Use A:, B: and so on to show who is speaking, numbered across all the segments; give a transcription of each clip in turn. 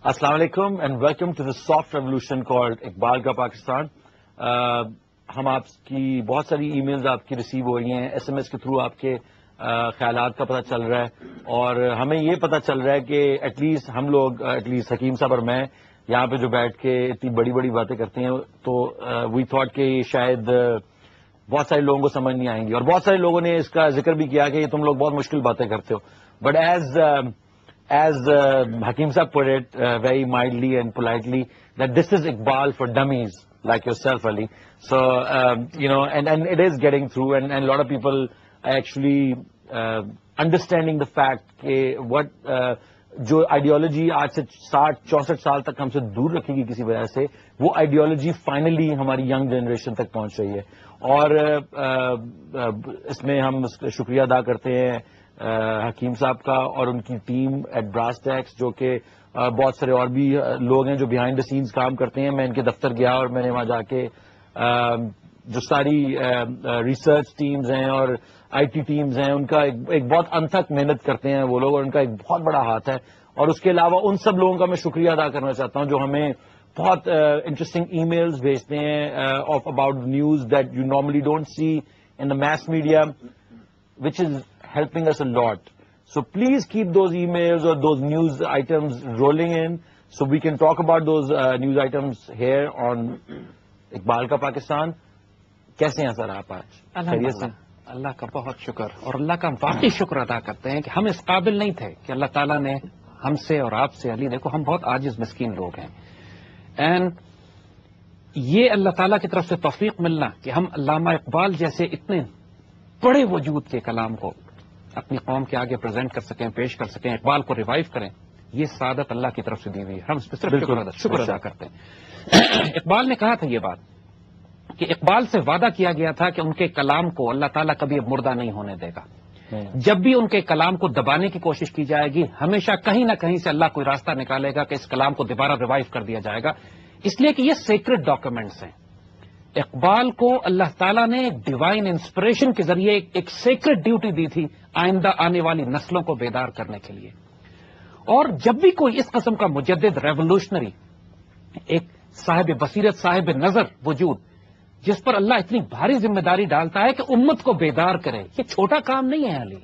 A: السلام علیکم and welcome to the soft revolution called Iqbal کا پاکستان. ہم آپ کی بہت ساری ای میلز آپ کی ریسیو ہو رہی ہیں, ایس ایم ایس کے تھرو آپ کے خیالات کا پتہ چل رہا ہے, اور ہمیں یہ پتہ چل رہا ہے کہ ایٹ لیسٹ ہم لوگ, ایٹ لیسٹ حکیم صاحب اور میں یہاں پہ جو بیٹھ کے اتنی بڑی بڑی باتیں کرتے ہیں, تو وی تھاٹ کہ شاید بہت سارے لوگوں کو سمجھ نہیں آئیں گی, اور بہت سارے لوگوں نے اس کا ذکر بھی کیا کہ تم لوگ بہت مشکل باتیں کرتے ہو. But as Hakeem Saab put it very mildly and politely, that this is Iqbal for dummies like yourself, Ali. So, and it is getting through, and a lot of people are actually understanding the fact کہ what جو ideology آج سے 60-64 سال تک ہم سے دور رکھے گی کسی وجہ سے, وہ آئیڈیالوجی فائنلی ہماری ینگ جنریشن تک پہنچ رہی ہے. اور اس میں ہم شکریہ ادا کرتے ہیں حکیم صاحب کا اور ان کی ٹیم ایٹ براس ٹیکس, جو کہ بہت سارے اور بھی لوگ ہیں جو بیہائنڈ دا سینز کام کرتے ہیں. میں ان کے دفتر گیا اور میں نے وہاں جا کے جو ساری ریسرچ ٹیمز ہیں اور آئی ٹی ٹیمز ہیں, ان کا ایک بہت انتھک محنت کرتے ہیں وہ لوگ, اور ان کا ایک بہت بڑا ہاتھ ہے. اور اس کے علاوہ ان سب لوگوں کا میں شکریہ ادا کرنا چاہتا ہوں جو ہمیں بہت انٹرسٹنگ ای میلز بھیجتے ہیں of about news that you normally don't see in the mass media, which is helping us a lot. So please keep those emails or those news items rolling in so we can talk about those news items here on Iqbal کا پاکستان. کیسے ہیں سر آپ آج؟ خیریت سے؟
B: اللہ کا بہت شکر, اور اللہ کا واقعی شکر ادا کرتے ہیں کہ ہم اس قابل نہیں تھے کہ اللہ تعالیٰ نے ہم سے اور آپ سے, علی دیکھو ہم بہت عاجز مسکین لوگ ہیں, اینڈ یہ اللہ تعالیٰ کی طرف سے توفیق ملنا کہ ہم علامہ اقبال جیسے اتنے بڑے وجود کے کلام کو اپنی قوم کے آگے پریزنٹ کر سکیں, پیش کر سکیں, اقبال کو ریوائیو کریں, یہ سعادت اللہ کی طرف سے دی ہوئی ہے. ہم اس پہ صرف شکر ادا کرتے ہیں. اقبال نے کہا تھا یہ بات کہ اقبال سے وعدہ کیا گیا تھا کہ ان کے کلام کو اللہ تعالیٰ کبھی اب مردہ نہیں ہونے دے گا. جب بھی ان کے کلام کو دبانے کی کوشش کی جائے گی, ہمیشہ کہیں نہ کہیں سے اللہ کوئی راستہ نکالے گا کہ اس کلام کو دوبارہ ریوائیو کر دیا جائے گا, اس لیے کہ یہ سیکرڈ ڈاکومنٹس ہیں. اقبال کو اللہ تعالیٰ نے ڈیوائن انسپریشن کے ذریعے ایک سیکرٹ ڈیوٹی دی تھی آئندہ آنے والی نسلوں کو بیدار کرنے کے لیے. اور جب بھی کوئی اس قسم کا مجدد ریولوشنری, ایک صاحب بصیرت, صاحب نظر وجود جس پر اللہ اتنی بھاری ذمہ داری ڈالتا ہے کہ امت کو بیدار کرے, یہ چھوٹا کام نہیں ہے علی.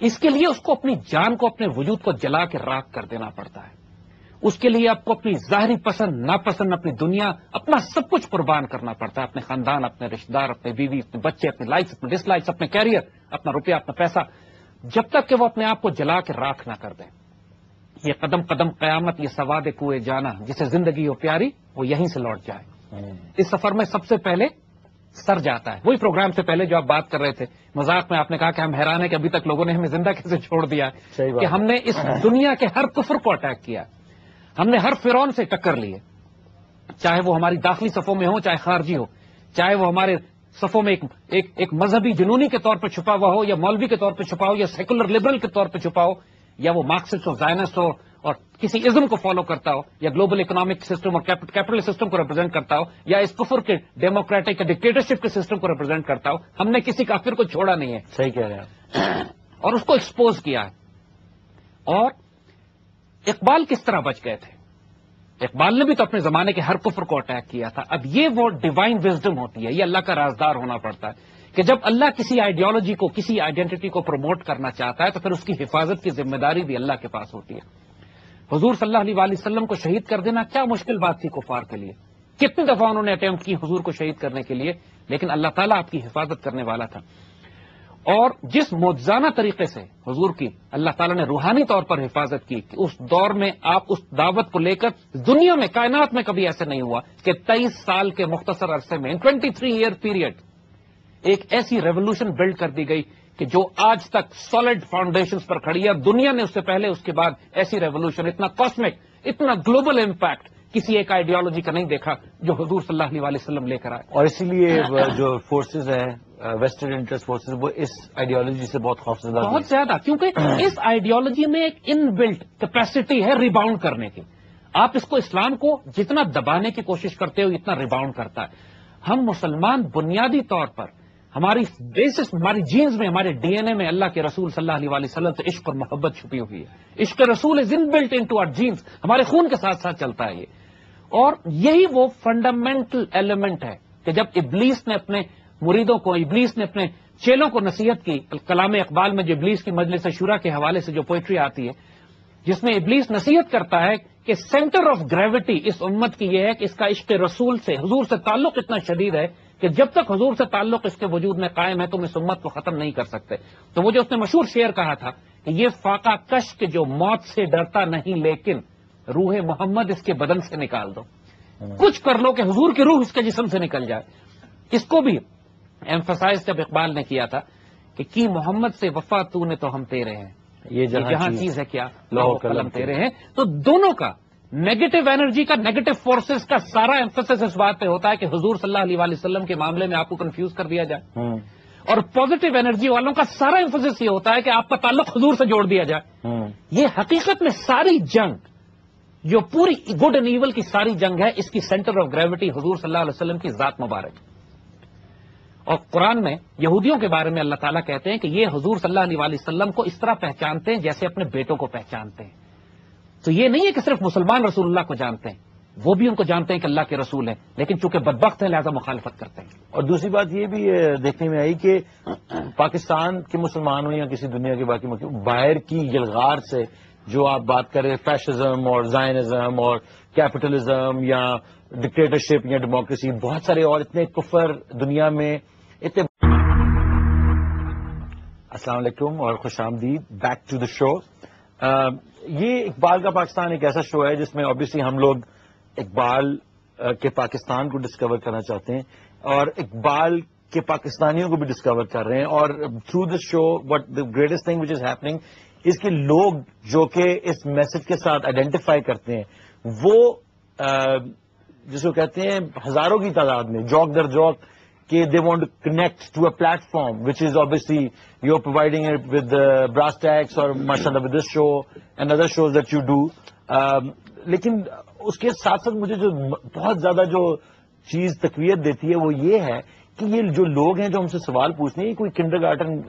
B: اس کے لیے اس کو اپنی جان کو, اپنے وجود کو جلا کے راکھ کر دینا پڑتا ہے. اس کے لیے آپ کو اپنی ظاہری پسند ناپسند, اپنی دنیا, اپنا سب کچھ قربان کرنا پڑتا ہے. اپنے خاندان, اپنے رشتہ دار, اپنے بیوی, اپنے بچے, اپنے لائکس, اپنے ڈس لائکس, اپنے کیریئر, اپنا روپیہ, اپنا پیسہ, جب تک کہ وہ اپنے آپ کو جلا کے راکھ نہ کر دیں. یہ قدم قدم قیامت, یہ سواد کوئے جانا, جسے زندگی ہو پیاری وہ یہیں سے لوٹ جائے. اس سفر میں سب سے پہلے سر جاتا ہے. وہی پروگرام سے پہلے جو آپ بات کر رہے تھے, مذاق میں آپ نے کہا کہ ہم حیران ہیں کہ ابھی تک لوگوں نے ہمیں زندہ کیسے چھوڑ دیا ہے, کہ ہم نے اس دنیا کے ہر کفر کو اٹیک کیا, ہم نے ہر فرعون سے ٹکر لی ہے, چاہے وہ ہماری داخلی صفوں میں ہو, چاہے خارجی ہو, چاہے وہ ہمارے صفوں میں ایک مذہبی جنونی کے طور پہ چھپا ہوا ہو, یا مولوی کے طور پہ چھپا ہو, یا سیکولر لبرل کے طور پہ چھپا ہو, یا وہ مارکسسٹ ہو, زائنسٹ ہو اور کسی ازم کو فالو کرتا ہو, یا گلوبل اکنامک سسٹم اور کیپٹل سسٹم کو ریپرزینٹ کرتا ہو, یا اس کفر کے ڈیموکریٹک یا ڈکٹیٹرشپ کے سسٹم کو ریپرزینٹ کرتا ہو, ہم نے کسی کافر کو چھوڑا نہیں ہے.
A: صحیح کہہ رہے ہیں.
B: اور اس کو ایکسپوز کیا ہے. اور اقبال کس طرح بچ گئے تھے؟ اقبال نے بھی تو اپنے زمانے کے ہر کفر کو اٹیک کیا تھا. اب یہ وہ ڈیوائن وزڈم ہوتی ہے, یہ اللہ کا رازدار ہونا پڑتا ہے کہ جب اللہ کسی آئیڈیالوجی کو, کسی آئیڈینٹی کو پروموٹ کرنا چاہتا ہے تو پھر اس کی حفاظت کی ذمہ داری بھی اللہ کے پاس ہوتی ہے. حضور صلی اللہ علیہ وسلم کو شہید کر دینا کیا مشکل بات تھی کفار کے لیے. کتنی دفعہ انہوں نے اٹیمپٹ کی حضور کو شہید کرنے کے لیے, لیکن اللہ تعالیٰ آپ کی حفاظت کرنے والا تھا. اور جس معجزانہ طریقے سے حضور کی اللہ تعالیٰ نے روحانی طور پر حفاظت کی کہ اس دور میں آپ اس دعوت کو لے کر دنیا میں, کائنات میں کبھی ایسے نہیں ہوا کہ 23 سال کے مختصر عرصے میں, 23 ایئر پیریڈ, ایک ایسی ریولوشن بلڈ کر دی گئی کہ جو آج تک سالڈ فاؤنڈیشنز پر کھڑی ہے. دنیا نے اس سے پہلے, اس کے بعد ایسی ریولوشن, اتنا کاسمک, اتنا گلوبل امپیکٹ کسی ایک آئیڈیالوجی کا نہیں دیکھا جو حضور صلی اللہ علیہ وسلم لے کر آئے.
A: اور اسی لیے جو فورسز ہیں, ویسٹرن انٹرسٹ فورسز, وہ اس آئیڈیالوجی سے بہت خوفزدہ,
B: بہت زیادہ, کیونکہ اس آئیڈیالوجی میں ایک ان بلٹ کیپیسٹی ہے ریباؤنڈ کرنے کی. آپ اس کو, اسلام کو جتنا دبانے کی کوشش کرتے ہو اتنا ریباؤنڈ کرتا ہے. ہم مسلمان بنیادی طور پر ہماری بیسس، ہماری جینز میں، ہمارے ڈی این اے میں اللہ کے رسول صلی اللہ علیہ وسلم سے عشق اور محبت چھپی ہوئی ہے. عشق رسول از ان بلٹ انٹو آور جینز، ہمارے خون کے ساتھ ساتھ چلتا ہے یہ. اور یہی وہ فنڈامنٹل ایلیمنٹ ہے کہ جب ابلیس نے اپنے مریدوں کو، ابلیس نے اپنے چیلوں کو نصیحت کی، کلام اقبال میں جو ابلیس کی مجلس شورا کے حوالے سے جو پوئٹری آتی ہے جس میں ابلیس نصیحت کرتا ہے کہ سینٹر آف گریوٹی اس امت کی یہ ہے کہ اس کا عشق رسول سے، حضور سے تعلق اتنا شدید ہے کہ جب تک حضور سے تعلق اس کے وجود میں قائم ہے تم اس امت کو ختم نہیں کر سکتے. تو وہ جو اس نے مشہور شعر کہا تھا کہ یہ فاقہ کش کہ جو موت سے ڈرتا نہیں لیکن روح محمد اس کے بدن سے نکال دو. کچھ کر لو کہ حضور کی روح اس کے جسم سے نکل جائے. اس کو بھی ایمفسائز جب اقبال نے کیا تھا کہ کی محمد سے وفا تو نے تو ہم تیرے ہیں، یہ جہاں چیز ہے کیا لوح قلم تیرے ہیں. تو دونوں کا نیگیٹو انرجی کا، نیگیٹو فورسز کا سارا ایمفسس اس بات پہ ہوتا ہے کہ حضور صلی اللہ علیہ وسلم کے معاملے میں آپ کو کنفیوز کر دیا جائے، اور پازیٹو انرجی والوں کا سارا ایمفسس یہ ہوتا ہے کہ آپ کا تعلق حضور سے جوڑ دیا جائے. یہ حقیقت میں ساری جنگ، جو پوری گڈ اینڈ ایول کی ساری جنگ ہے، اس کی سینٹر آف گریوٹی حضور صلی اللہ علیہ وسلم کی ذات مبارک. اور قرآن میں یہودیوں کے بارے میں اللہ تعالیٰ کہتے ہیں کہ یہ حضور صلی اللہ علیہ وسلم کو اس طرح پہچانتے ہیں جیسے اپنے بیٹوں کو پہچانتے ہیں. تو یہ نہیں ہے کہ صرف مسلمان رسول اللہ کو جانتے ہیں، وہ بھی ان کو جانتے ہیں کہ اللہ کے رسول ہیں، لیکن چونکہ بدبخت ہیں لہذا مخالفت کرتے ہیں.
A: اور دوسری بات یہ بھی دیکھنے میں آئی کہ پاکستان کے مسلمان ہوں یا کسی دنیا کے باقی ملک، باہر کی یلغار سے جو آپ بات کریں فیشزم اور زائنزم اور کیپٹلزم یا ڈکٹیٹرشپ یا ڈیموکریسی، بہت سارے اور اتنے کفر دنیا میں اتنے. السلام علیکم اور خوش آمدید بیک ٹو دا شو. یہ اقبال کا پاکستان ایک ایسا شو ہے جس میں آبویسلی ہم لوگ اقبال کے پاکستان کو ڈسکور کرنا چاہتے ہیں اور اقبال کے پاکستانیوں کو بھی ڈسکور کر رہے ہیں. اور through this show what the greatest thing which is happening اس کے لوگ جو کہ اس میسج کے ساتھ آئیڈینٹیفائی کرتے ہیں وہ جس کو کہتے ہیں ہزاروں کی تعداد میں جوک در جوک کہ they want to connect to a platform which is obviously you are providing it with brass tacks اور ماشاء اللہ with this show and other shows that you do. لیکن اس کے ساتھ ساتھ مجھے جو بہت زیادہ جو چیز تقویت دیتی ہے وہ یہ ہے کہ یہ جو لوگ ہیں جو ہم سے سوال پوچھتے ہیں یہ کوئی کنڈر گارٹن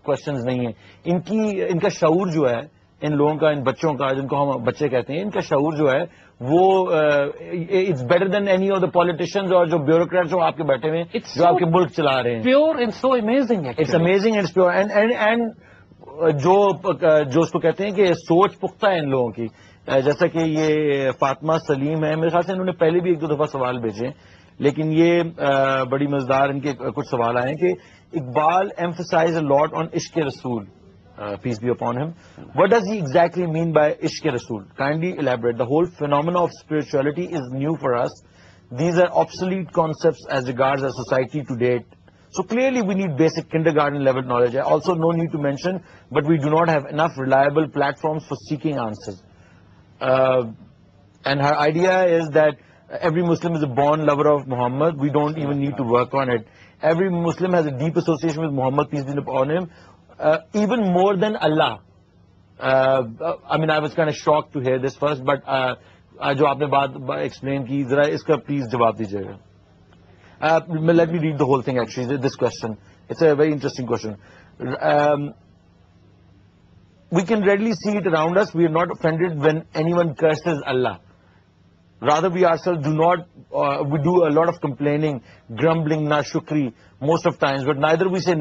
A: کوشچنز نہیں ہیں. ان کا شعور جو ہے ان لوگوں کا، ان بچوں کا جن کو ہم بچے کہتے ہیں، ان کا شعور جو ہے وہ it's better than any of the politicians اور جو بیوروکریٹس جو آپ کے بیٹھے ہوئے جو آپ کے ملک چلا رہے ہیں.
B: Pure and so amazing,
A: it's amazing and pure and جو اس کو کہتے ہیں کہ سوچ پختہ ہے ان لوگوں کی. جیسا کہ یہ فاطمہ سلیم ہے، میرے خیال سے انہوں نے پہلے بھی ایک دو دفعہ سوال بھیجے لیکن یہ بڑی مزیدار ان کے کچھ سوال آئے ہیں کہ Iqbal emphasize a lot on عشق رسول, peace be upon him. What does he exactly mean by عشق رسول? Kindly elaborate. The whole phenomena of spirituality is new for us. These are obsolete concepts as regards our society to date. So clearly we need basic kindergarten level knowledge. Also no need to mention, but we do not have enough reliable platforms for seeking answers. And her idea is that every Muslim is a born lover of Muhammad. We don't even need to work on it. Every Muslim has a deep association with Muhammad, peace be upon him, even more than Allah. I mean, I was kind of shocked to hear this first, but جو آپ نے بات explain کی ذرا اس کا please جواب دیجیے گا. Let me read the whole thing actually, this question. It's a very interesting question. We can readily see it around us. We are not offended when anyone curses Allah. Rather, we ourselves do not, we do a lot of complaining, grumbling, nashukri most of times, but neither we say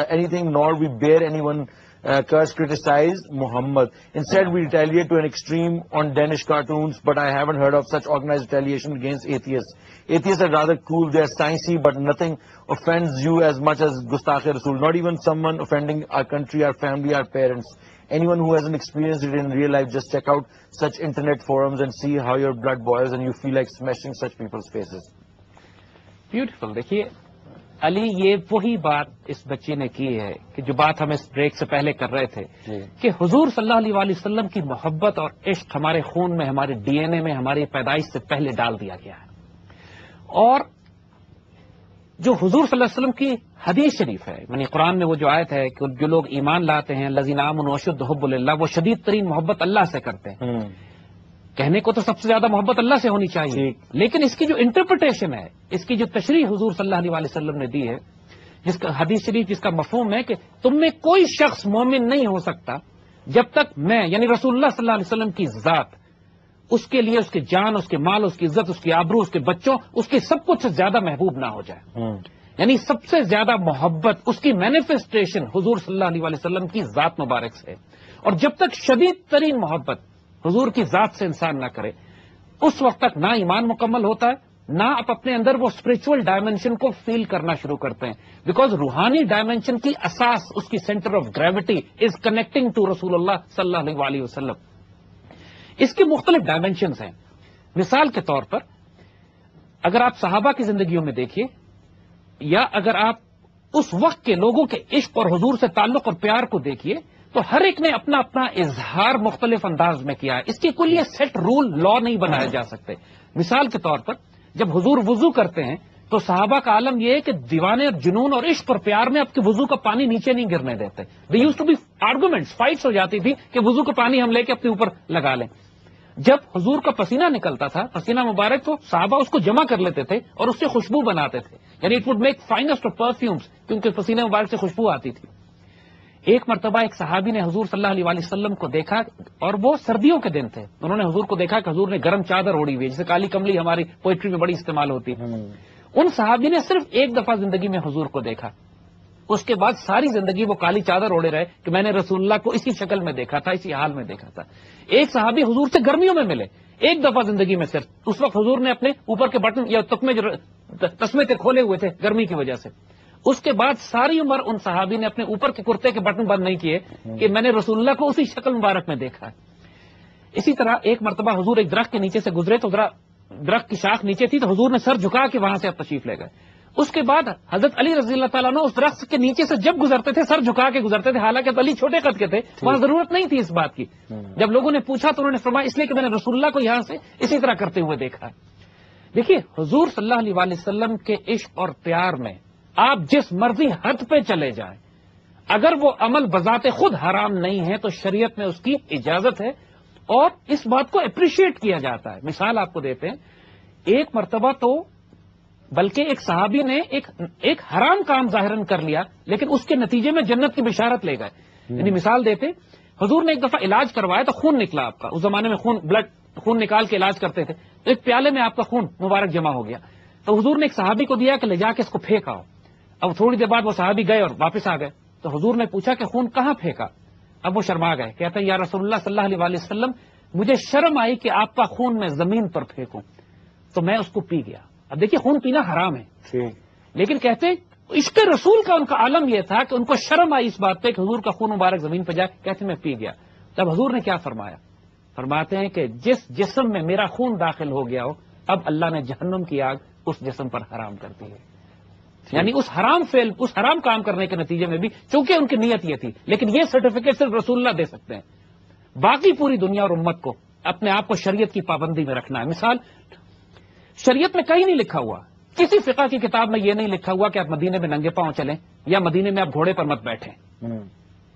A: anything nor we bear anyone curse, criticize Muhammad. Instead, we retaliate to an extreme on Danish cartoons, but I haven't heard of such organized retaliation against atheists. Atheists are rather cool, they are sciencey, but nothing offends you as much as Gustakh Rasul. Not even someone offending our country, our family, our parents. Anyone who hasn't experienced it in real life, just check out such internet forums and see how your blood boils and you feel like smashing such people's faces.
B: Beautiful. دیکھیے علی, یہ وہی بات اس بچے نے کی ہے کہ جو بات ہم اس بریک سے پہلے کر رہے تھے کہ حضور صلی اللہ علیہ وسلم کی محبت اور عشق ہمارے خون میں, ہمارے ڈی این اے میں, ہماری پیدائش سے پہلے ڈال دیا گیا ہے. اور جو حضور صلی اللہ علیہ وسلم کی حدیث شریف ہے, یعنی قرآن میں وہ جو آیت ہے کہ جو لوگ ایمان لاتے ہیں الذین آمنوا اشد حب للہ, وہ شدید ترین محبت اللہ سے کرتے ہیں. کہنے کو تو سب سے زیادہ محبت اللہ سے ہونی چاہیے, لیکن اس کی جو انٹرپریٹیشن ہے, اس کی جو تشریح حضور صلی اللہ علیہ وسلم نے دی ہے جس کا حدیث شریف جس کا مفہوم ہے کہ تم میں کوئی شخص مومن نہیں ہو سکتا جب تک میں یعنی رسول اللہ صلی اللہ علیہ وسلم کی ذات اس کے لیے اس کی جان، اس کے مال، اس کی عزت، اس کی آبرو، اس کے بچوں، اس کے سب کچھ سے زیادہ محبوب نہ ہو جائے. یعنی سب سے زیادہ محبت اس کی مینیفیسٹیشن حضور صلی اللہ علیہ وسلم کی ذات مبارک سے. اور جب تک شدید ترین محبت حضور کی ذات سے انسان نہ کرے اس وقت تک نہ ایمان مکمل ہوتا ہے، نہ آپ اپنے اندر وہ اسپرچل ڈائمینشن کو فیل کرنا شروع کرتے ہیں. بیکاز روحانی ڈائمینشن کی اساس، اس کی centre of gravity is connecting to رسول اللہ صلی اللہ علیہ وسلم. اس کے مختلف ڈائمینشنز ہیں. مثال کے طور پر اگر آپ صحابہ کی زندگیوں میں دیکھیے، یا اگر آپ اس وقت کے لوگوں کے عشق اور حضور سے تعلق اور پیار کو دیکھیے تو ہر ایک نے اپنا اپنا اظہار مختلف انداز میں کیا ہے. اس کے کوئی سیٹ رول لا نہیں بنائے جا سکتے. مثال کے طور پر جب حضور وضو کرتے ہیں تو صحابہ کا عالم یہ ہے کہ دیوانے اور جنون اور عشق اور پیار میں آپ کے وضو کا پانی نیچے نہیں گرنے دیتے. They used to be arguments, fights ہو جاتی تھی کہ وضو کا پانی ہم لے کے اپنے اوپر لگا لیں. جب حضور کا پسینہ نکلتا تھا، پسینہ مبارک، تو صحابہ اس کو جمع کر لیتے تھے اور اس سے خوشبو بناتے تھے. یعنی it would make finest of perfumes, کیونکہ پسینہ مبارک سے خوشبو آتی تھی. ایک مرتبہ ایک صحابی نے حضور صلی اللہ علیہ وسلم کو دیکھا، اور وہ سردیوں کے دن تھے. انہوں نے حضور کو دیکھا کہ حضور نے گرم چادر اوڑی ہوئی، جسے کالی کملی ہماری پوئٹری میں بڑی استعمال ہوتی ہے. ان صحابی نے صرف ایک دفعہ زندگی میں حضور کو دیکھا. اس کے بعد ساری زندگی وہ کالی چادر اوڑے رہے کہ میں نے رسول اللہ کو اسی شکل میں دیکھا تھا، اسی حال میں دیکھا تھا. ایک صحابی حضور سے گرمیوں میں ملے ایک دفعہ زندگی میں صرف. اس وقت حضور نے اپنے اوپر کے بٹن یا تکمے جو تسمے تھے کھولے ہوئے تھے گرمی کی وجہ سے. اس کے بعد ساری عمر ان صحابی نے اپنے اوپر کے کرتے کے بٹن بند نہیں کیے کہ میں نے رسول اللہ کو اسی شکل مبارک میں دیکھا ہے. اسی طرح ایک مرتبہ حضور ایک درخت کے نیچے سے گزرے تو درخت کی شاخ نیچے تھی تو حضور نے سر جھکا کے وہاں سے آپ تشریف لے گئے. اس کے بعد حضرت علی رضی اللہ تعالیٰ نے اس درخت کے نیچے سے جب گزرتے تھے سر جھکا کے گزرتے تھے، حالانکہ علی چھوٹے قد کے تھے، وہاں ضرورت نہیں تھی اس بات کی. جب لوگوں نے پوچھا تو انہوں نے فرمایا اس لیے کہ میں نے رسول اللہ کو یہاں سے اسی طرح کرتے ہوئے دیکھا ہے. دیکھیے حضور صلی اللہ علیہ وسلم کے عشق اور پیار میں آپ جس مرضی حد پہ چلے جائیں، اگر وہ عمل بذات خود حرام نہیں ہے تو شریعت میں اس کی اجازت ہے اور اس بات کو اپریشیٹ کیا جاتا ہے. مثال آپ کو دیتے ہیں، ایک مرتبہ تو بلکہ ایک صحابی نے ایک حرام کام ظاہراً کر لیا لیکن اس کے نتیجے میں جنت کی بشارت لے گئے. یعنی مثال دیتے، حضور نے ایک دفعہ علاج کروایا تو خون نکلا آپ کا. اس زمانے میں خون نکال کے علاج کرتے تھے. تو ایک پیالے میں آپ کا خون مبارک جمع ہو گیا تو حضور نے ایک صحابی کو دیا کہ لے جا کے اس کو پھینک آؤ. اب تھوڑی دیر بعد وہ صحابی گئے اور واپس آ گئے تو حضور نے پوچھا کہ خون کہاں پھینکا؟ اب وہ شرما گئے، کہتے ہیں یا رسول اللہ صلی اللہ علیہ وسلم مجھے شرم آئی کہ آپ کا خون میں زمین پر پھینکوں تو میں اس کو پی گیا. اب دیکھیے خون پینا حرام ہے لیکن کہتے عشق رسول کا ان کا عالم یہ تھا کہ ان کو شرم آئی اس بات پہ کہ حضور کا خون مبارک زمین پہ جائے. کہتے میں پی گیا. تب حضور نے کیا فرمایا؟ فرماتے ہیں کہ جس جسم میں میرا خون داخل ہو گیا ہو اب اللہ نے جہنم کی آگ اس جسم پر حرام کر دی ہے. یعنی اس حرام کام کرنے کے نتیجے میں بھی چونکہ ان کی نیت یہ تھی، لیکن یہ سرٹیفکیٹ صرف رسول اللہ دے سکتے ہیں. باقی پوری دنیا اور امت کو اپنے آپ کو شریعت کی پابندی میں رکھنا ہے. مثال شریعت میں کہیں نہیں لکھا ہوا، کسی فقہ کی کتاب میں یہ نہیں لکھا ہوا کہ آپ مدینے میں ننگے پاؤں چلیں یا مدینے میں آپ گھوڑے پر مت بیٹھیں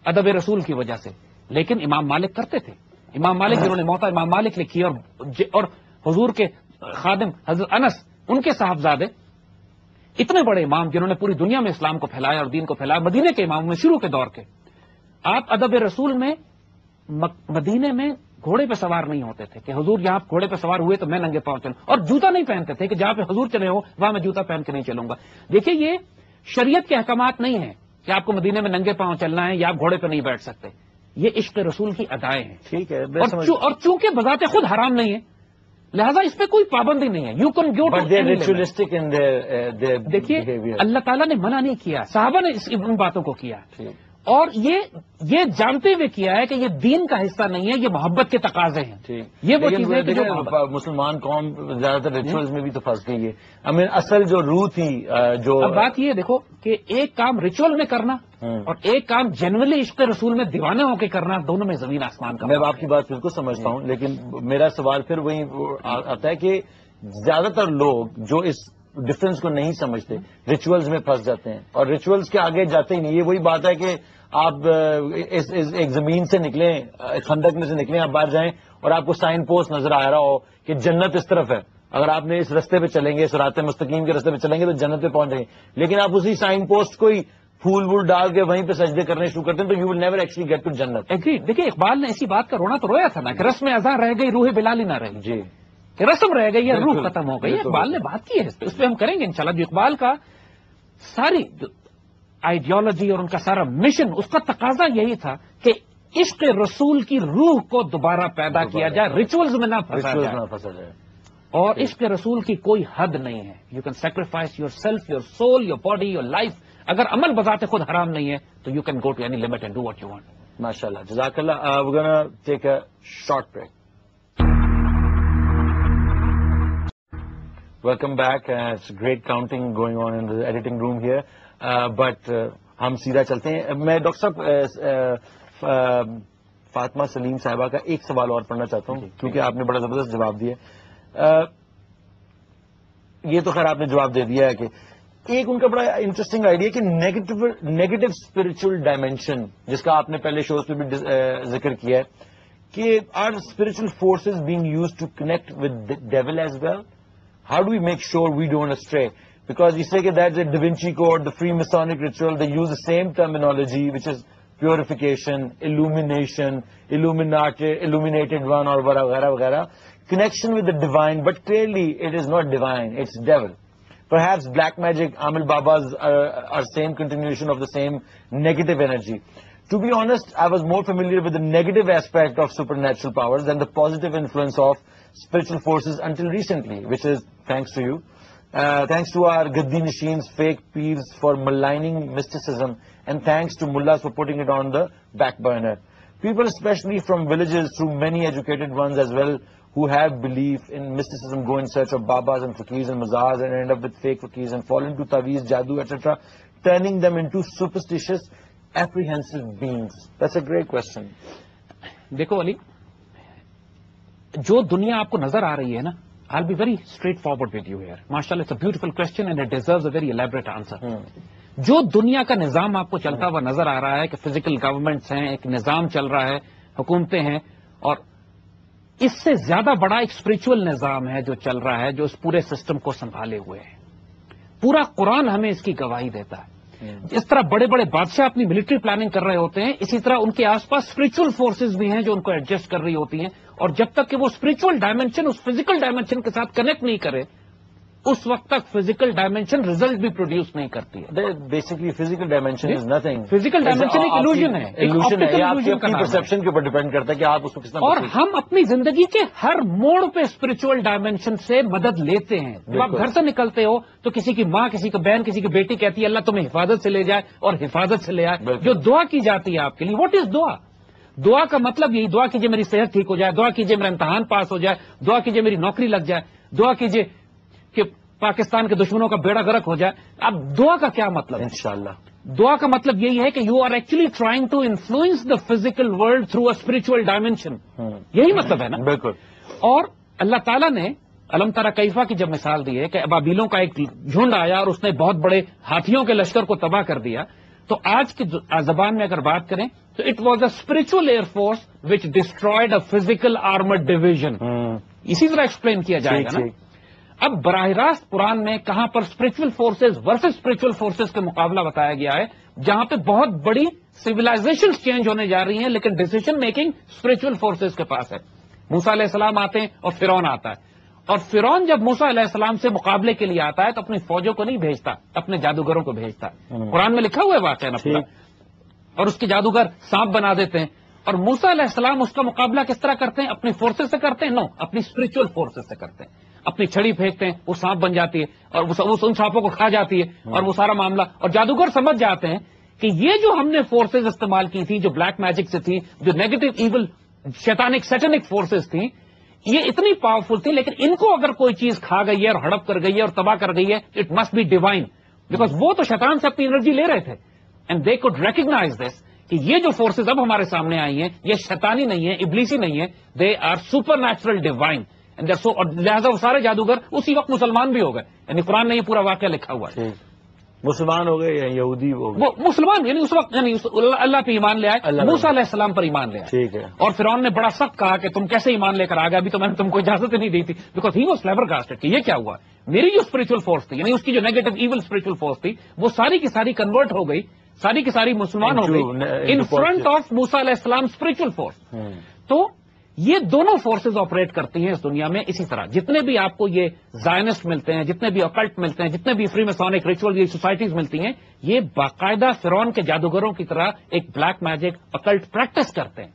B: ادب رسول کی وجہ سے. لیکن امام مالک کرتے تھے. امام مالک جنہوں نے موطا امام مالک لکھی اور حضور کے خادم حضرت انس ان کے صاحبزادے اتنے بڑے امام جنہوں نے پوری دنیا میں اسلام کو پھیلایا اور دین کو پھیلایا، مدینے کے امام میں شروع کے دور کے. آپ ادب رسول میں مدینے میں گھوڑے پہ سوار نہیں ہوتے تھے کہ حضور یہاں گھوڑے پہ سوار ہوئے تو میں ننگے پاؤں چلوں، اور جوتا نہیں پہنتے تھے کہ جہاں پہ حضور چلے ہو وہاں میں جوتا پہن کے نہیں چلوں گا. دیکھیے یہ شریعت کے احکامات نہیں ہیں کہ آپ کو مدینے میں ننگے پاؤں چلنا ہے یا آپ گھوڑے پہ نہیں بیٹھ سکتے. یہ عشق رسول کی ادائیں ہیں.
A: ٹھیک ہے،
B: اور چونکہ بذات خود حرام نہیں ہے لہذا اس پہ کوئی پابندی نہیں ہے. یو کین گو دیکھیے اللہ تعالیٰ نے منع نہیں کیا، صحابہ نے ان باتوں کو کیا اور یہ جانتے ہوئے کیا ہے کہ یہ دین کا حصہ نہیں ہے، یہ محبت کے تقاضے ہیں. یہ وہ چیزیں
A: مسلمان قوم زیادہ تر ریچولز میں بھی تو پھنس گئی ہے. اصل جو روح تھی جو
B: اب بات یہ دیکھو کہ ایک کام ریچول میں کرنا اور ایک کام جنرلی عشق رسول میں دیوانے ہو کے کرنا، دونوں میں زمین آسمان کا.
A: میں آپ کی بات بالکل سمجھتا ہوں لیکن میرا سوال پھر وہی آتا ہے کہ زیادہ تر لوگ جو اس ڈفرنس کو نہیں سمجھتے ریچولز میں پھنس جاتے ہیں اور ریچولز کے آگے جاتے ہی نہیں. یہ وہی بات ہے کہ آپ ایک زمین سے نکلیں، خندق میں سے نکلیں، آپ باہر جائیں اور آپ کو سائن پوسٹ نظر آ رہا ہو کہ جنت اس طرف ہے اگر آپ نے اس رستے پہ چلیں گے، صراط مستقیم کے رستے پہ چلیں گے تو جنت پہ پہنچ جائیں گے. لیکن آپ اسی سائن پوسٹ کو ہی پھول وول ڈال کے وہیں پہ سجدے کرنے شروع کرتے ہیں تو you will never actually get to جنت.
B: دیکھیے اقبال نے اسی بات کا رونا تو رویا تھا نا کہ رسم ازاں رہ گئی روح بلال ہی نہ رہی.
A: جی
B: کہ رسم رہ گئی ہے، روح
A: بالکل،
B: ختم ہو گئی.
A: بالکل،
B: اقبال نے بات کی ہے اس پہ ہم کریں گے انشاءاللہ. جو اقبال کا ساری آئیڈیالوجی اور ان کا سارا مشن، اس کا تقاضا یہی تھا کہ عشق رسول کی روح کو دوبارہ پیدا کیا جائے، ریچولز میں نہ پھنسا جائے. اور عشق رسول کی کوئی حد نہیں ہے. You can sacrifice yourself, your soul, your body, your life. اگر عمل بذات خود حرام نہیں ہے تو you can go to any limit and do what you want.
A: ماشاء اللہ، جزاک اللہ. we're gonna take a short break. Welcome back. It's great counting going on in the editing room here. But ہم سیدھا چلتے ہیں. میں ڈاکٹر صاحب فاطمہ سلیم صاحبہ کا ایک سوال اور پڑھنا چاہتا ہوں کیونکہ آپ نے بڑا زبردست جواب دیا. یہ تو خیر آپ نے جواب دے دیا ہے کہ ایک ان کا بڑا انٹرسٹنگ آئیڈیا کہ نیگیٹو اسپرچل ڈائمینشن، جس کا آپ نے پہلے شوز پہ بھی ذکر کیا ہے کہ are spiritual forces being use to connect with devil as well. How do we make sure we don't astray? Because you say that that's a Da Vinci Code, the Freemasonic ritual, they use the same terminology, which is purification, illumination, illuminated one, or whatever, connection with the divine, but clearly it is not divine, it's devil. Perhaps black magic, Amil Babas are same continuation of the same negative energy. To be honest, I was more familiar with the negative aspect of supernatural powers than the positive influence of spiritual forces until recently, which is thanks to you. Thanks to our Gaddi Nasheens, fake peers for maligning mysticism, and thanks to mullahs for putting it on the back burner. People, especially from villages, through many educated ones as well, who have belief in mysticism, go in search of babas and fakirs and mazars and end up with fake fakirs and fall into taweez, jadoo, etc., turning them into superstitious, apprehensive beings. That's a great question.
B: دیکھو علی، جو دنیا آپ کو نظر آ رہی ہے نا، I'll be very straightforward with you here. MashaAllah, it's a beautiful question and it deserves a very elaborate answer. جو دنیا کا نظام آپ کو چلتا ہوا نظر آ رہا ہے کہ فزیکل گورنمنٹس ہیں، ایک نظام چل رہا ہے، حکومتیں ہیں، اور اس سے زیادہ بڑا ایک اسپرچل نظام ہے جو چل رہا ہے، جو اس پورے سسٹم کو سنبھالے ہوئے ہے. پورا قرآن ہمیں اس کی گواہی دیتا ہے. اس طرح بڑے بڑے بادشاہ اپنی ملٹری پلاننگ کر رہے ہوتے ہیں، اسی طرح ان کے آس پاس اسپرچل فورسز بھی ہیں جو ان کو ایڈجسٹ کر رہی ہوتی ہیں. اور جب تک کہ وہ اسپرچل ڈائمینشن اس فزیکل ڈائمینشن کے ساتھ کنیکٹ نہیں کرے، اس وقت تک فزیکل ڈائمینشن ریزلٹ بھی پروڈیوس نہیں کرتی ہے.
A: Basically physical dimension is nothing.
B: Physical dimension ایک illusion ہے،
A: آپ کی پرسپشن کے اوپر ڈیپینڈ کرتا ہے کہ آپ اس کو کس طرح.
B: اور ہم اپنی زندگی کے ہر موڑ پہ اسپرچل ڈائمینشن سے مدد لیتے ہیں. جب آپ گھر سے نکلتے ہو تو کسی کی ماں، کسی کی بہن، کسی کی بیٹی کہتی ہے اللہ تمہیں حفاظت سے لے جائے اور حفاظت سے لے آئے. جو دعا کی جاتی ہے آپ کے لیے، واٹ از دعا؟ دعا کا مطلب یہی، دعا کیجیے میری صحت ٹھیک ہو جائے، دعا کیجیے میرا امتحان پاس ہو جائے، دعا کیجیے میری نوکری لگ جائے، دعا کیجیے کہ پاکستان کے دشمنوں کا بیڑا غرق ہو جائے. اب دعا کا کیا مطلب؟
A: انشاءاللہ
B: دعا کا مطلب یہی ہے کہ you are actually trying to influence the physical world through a spiritual dimension. یہی مطلب ہے نا.
A: بالکل.
B: اور اللہ تعالیٰ نے علم ترى کیفا کی جب مثال دی ہے کہ ابابیلوں کا ایک جھنڈ آیا اور اس نے بہت بڑے ہاتھیوں کے لشکر کو تباہ کر دیا، تو آج کی زبان میں اگر بات کریں تو it was a spiritual air force which destroyed a physical armoured division. اسی طرح ایکسپلین کیا جائے گا نا. اب براہ راست قرآن میں کہاں پر spiritual forces versus spiritual forces کا مقابلہ بتایا گیا ہے، جہاں پہ بہت بڑی سویلائزیشن چینج ہونے جا رہی ہیں لیکن ڈیسیژن میکنگ اسپرچل فورسز کے پاس ہے. موسیٰ علیہ السلام آتے ہیں اور فرعون آتا ہے، اور فرعون جب موسیٰ علیہ السلام سے مقابلے کے لیے آتا ہے تو اپنی فوجوں کو نہیں بھیجتا، اپنے جادوگروں کو بھیجتا ہے. قرآن میں لکھا ہوا ہے واقعہ نا پورا. اور اس کے جادوگر سانپ بنا دیتے ہیں، اور موسیٰ علیہ السلام اس کا مقابلہ کس طرح کرتے ہیں؟ اپنی فورسز سے کرتے ہیں؟ نو، اپنی اسپرچل فورسز سے کرتے ہیں. اپنی چھڑی پھینکتے ہیں، وہ سانپ بن جاتی ہے اور ان سانپوں کو کھا جاتی ہے، اور وہ سارا معاملہ. اور جادوگر سمجھ جاتے ہیں کہ یہ جو ہم نے فورسز استعمال کی تھی، جو بلیک میجک سے تھی، جو نیگیٹو ایول شیطانک سیٹنک فورسز تھیں، یہ اتنی پاورفل تھی، لیکن ان کو اگر کوئی چیز کھا گئی ہے اور ہڑپ کر گئی ہے اور تباہ کر گئی ہے، it must be divine, because وہ تو شیطان سے اپنی انرجی لے رہے تھے. And they could recognise this کہ یہ جو فورسز اب ہمارے سامنے آئی ہیں یہ شیطانی نہیں ہے، ابلیسی نہیں ہے، they are supernatural divine. اور لہٰذا وہ سارے جادوگر اسی وقت مسلمان بھی ہو گئے. یعنی قرآن نے یہ پورا واقعہ لکھا ہوا ہے.
A: مسلمان ہو گئے یا یہودی ہو گئے؟
B: وہ مسلمان یعنی اس وقت یعنی اللہ پہ ایمان لے آئے, موسیٰ علیہ السلام پر ایمان لے آئے.
A: ٹھیک ہے.
B: اور فرعون نے بڑا سخت کہا کہ تم کیسے ایمان لے کر آ گئے, ابھی تو میں نے تم کو اجازت ہی نہیں دی تھی, بیکاز ہی واز فلیبرگاسٹڈ کہ یہ کیا ہوا. میری جو اسپرچل فورس تھی, یعنی اس کی جو نیگیٹو ایول اسپرچل فورس تھی, وہ ساری کی ساری کنورٹ ہو گئی, ساری کی ساری مسلمان ہو گئی ان فرنٹ آف موسیٰ علیہ السلام اسپرچل فورس. تو یہ دونوں فورسز آپریٹ کرتی ہیں اس دنیا میں. اسی طرح جتنے بھی آپ کو یہ زائنسٹ ملتے ہیں, جتنے بھی اکلٹ ملتے ہیں, جتنے بھی فری میسونک ریچول یہ سوسائٹیز ملتی ہیں, یہ باقاعدہ فرعون کے جادوگروں کی طرح ایک بلیک میجک اکلٹ پریکٹس کرتے ہیں.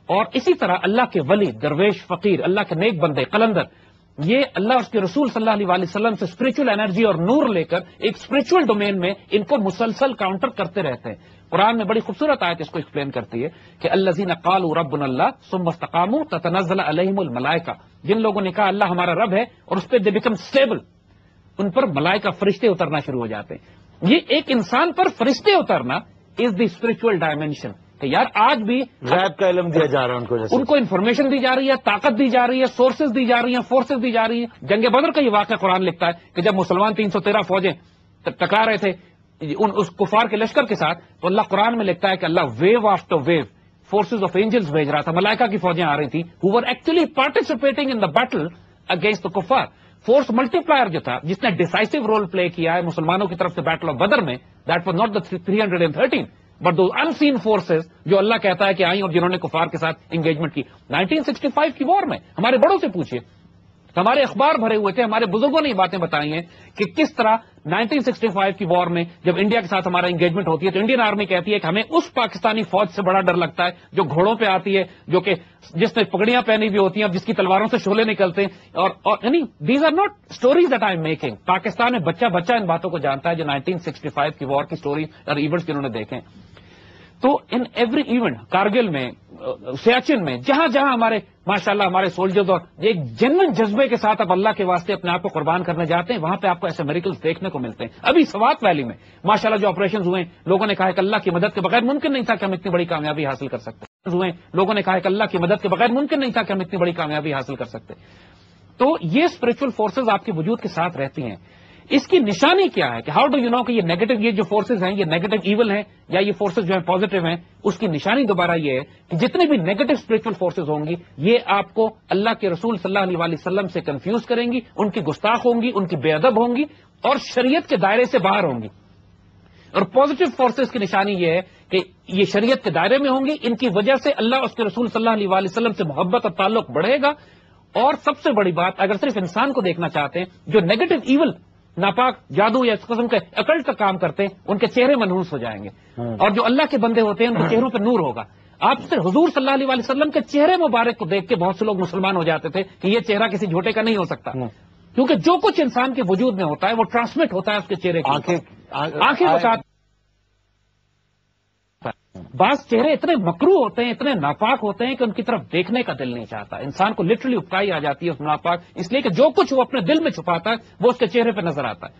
B: اور اسی طرح اللہ کے ولی, درویش, فقیر, اللہ کے نیک بندے, قلندر, یہ اللہ اس کے رسول صلی اللہ علیہ وسلم سے اسپرچل انرجی اور نور لے کر ایک اسپرچل ڈومین میں ان کو مسلسل کاؤنٹر کرتے رہتے ہیں. قرآن میں بڑی خوبصورت آیت اس کو ایکسپلین کرتی ہے کہ الذین قالوا ربنا اللہ ثم استقاموا تتنزل علیہم الملائکہ, جن لوگوں نے کہا اللہ ہمارا رب ہے اور اس پہ دے بیکم اسٹیبل, ان پر ملائکہ فرشتے اترنا شروع ہو جاتے ہیں. یہ ایک انسان پر فرشتے اترنا از دی اسپرچل ڈائمینشن, کہ یار آج بھی
A: غیب کا علم دیا جا رہا ہے
B: ان کو انفارمیشن دی جا رہی ہے, طاقت دی جا رہی ہے, سورسز دی جا رہی ہیں, فورسز دی جا رہی ہیں. جنگ بدر کا یہ واقعہ قرآن لکھتا ہے کہ جب مسلمان 313 فوجیں ٹکرا رہے تھے اس کفار کے لشکر کے ساتھ, تو اللہ قرآن میں لکھتا ہے کہ Allah wave after wave forces of angels بھیج رہا تھا, ملائکہ کی فوجیں آ رہی تھی, who were actually participating in the battle against the کفار. فورس ملٹی پلائر جو تھا, جس نے ڈیسائسو رول پلے کیا ہے مسلمانوں کی طرف سے بیٹل آف بدر میں, that was not the 313 but though unseen forces جو اللہ کہتا ہے کہ آئیں اور جنہوں نے کفار کے ساتھ انگیجمنٹ کی. 1965 کی وار میں ہمارے بڑوں سے پوچھیے, ہمارے اخبار بھرے ہوئے تھے, ہمارے بزرگوں نے یہ باتیں بتائی ہیں کہ کس طرح 1965 کی وار میں جب انڈیا کے ساتھ ہمارا انگیجمنٹ ہوتی ہے تو انڈین آرمی کہتی ہے کہ ہمیں اس پاکستانی فوج سے بڑا ڈر لگتا ہے جو گھوڑوں پہ آتی ہے, جو کہ جس نے پگڑیاں پہنی ہوئی ہوتی ہیں, جس کی تلواروں سے شعلے نکلتے ہیں. اور یعنی these are not stories that I am making. Pakistan میں بچہ بچہ ان باتوں کو جانتا ہے جو 1965 کی وار کی اسٹوری اور ایونٹس جنہوں نے دیکھے. تو ان ایوری ایونٹ, کارگل میں, سیاچن میں, جہاں جہاں ہمارے ماشاءاللہ ہمارے سولجرز اور ایک جنون جذبے کے ساتھ اب اللہ کے واسطے اپنے آپ کو قربان کرنے جاتے ہیں, وہاں پہ آپ کو ایسے میریکلز دیکھنے کو ملتے ہیں. ابھی سوات ویلی میں ماشاءاللہ جو آپریشنز ہوئے, لوگوں نے کہا کہ اللہ کی مدد کے بغیر ممکن نہیں تھا کہ ہم اتنی بڑی کامیابی حاصل کر سکتے ہوئے, لوگوں نے کہا کہ اللہ کی مدد کے بغیر ممکن نہیں تھا کہ ہم اتنی بڑی کامیابی حاصل کر سکتے. تو یہ اسپرچل فورسز آپ کے وجود کے ساتھ رہتی ہیں. اس کی نشانی کیا ہے کہ ہاؤ ڈو یو نو کہ یہ نیگیٹو, یہ جو فورسز ہیں یہ نیگیٹو ایول ہیں یا یہ فورسز جو ہیں پازیٹو ہیں. اس کی نشانی دوبارہ یہ ہے کہ جتنے بھی نیگیٹو اسپرچل فورسز ہوں گی یہ آپ کو اللہ کے رسول صلی اللہ علیہ وسلم سے کنفیوز کریں گی, ان کی گستاخ ہوں گی, ان کی بے ادب ہوں گی اور شریعت کے دائرے سے باہر ہوں گی. اور پازیٹو فورسز کی نشانی یہ ہے کہ یہ شریعت کے دائرے میں ہوں گی, ان کی وجہ سے اللہ اس کے رسول صلی اللہ علیہ وسلم سے محبت اور تعلق بڑھے گا. اور سب سے بڑی بات, اگر صرف انسان کو دیکھنا چاہتے ہیں, جو نیگیٹو ایول ناپاک جادو یا اس قسم کے اکلٹ کا کام کرتے ہیں ان کے چہرے منحوس ہو جائیں گے, اور جو اللہ کے بندے ہوتے ہیں ان کے چہروں پہ نور ہوگا. آپ سے حضور صلی اللہ علیہ وسلم کے چہرے مبارک کو دیکھ کے بہت سے لوگ مسلمان ہو جاتے تھے کہ یہ چہرہ کسی جھوٹے کا نہیں ہو سکتا, کیونکہ جو کچھ انسان کے وجود میں ہوتا ہے وہ ٹرانسمٹ ہوتا ہے اس کے چہرے کی. آنکھیں بتاتی, بعض چہرے اتنے مکروہ ہوتے ہیں, اتنے ناپاک ہوتے ہیں کہ ان کی طرف دیکھنے کا دل نہیں چاہتا. انسان کو لٹرلی اپکائی آ جاتی ہے اس ناپاک, اس لیے کہ جو کچھ وہ اپنے دل میں چھپاتا ہے وہ اس کے چہرے پہ نظر آتا ہے.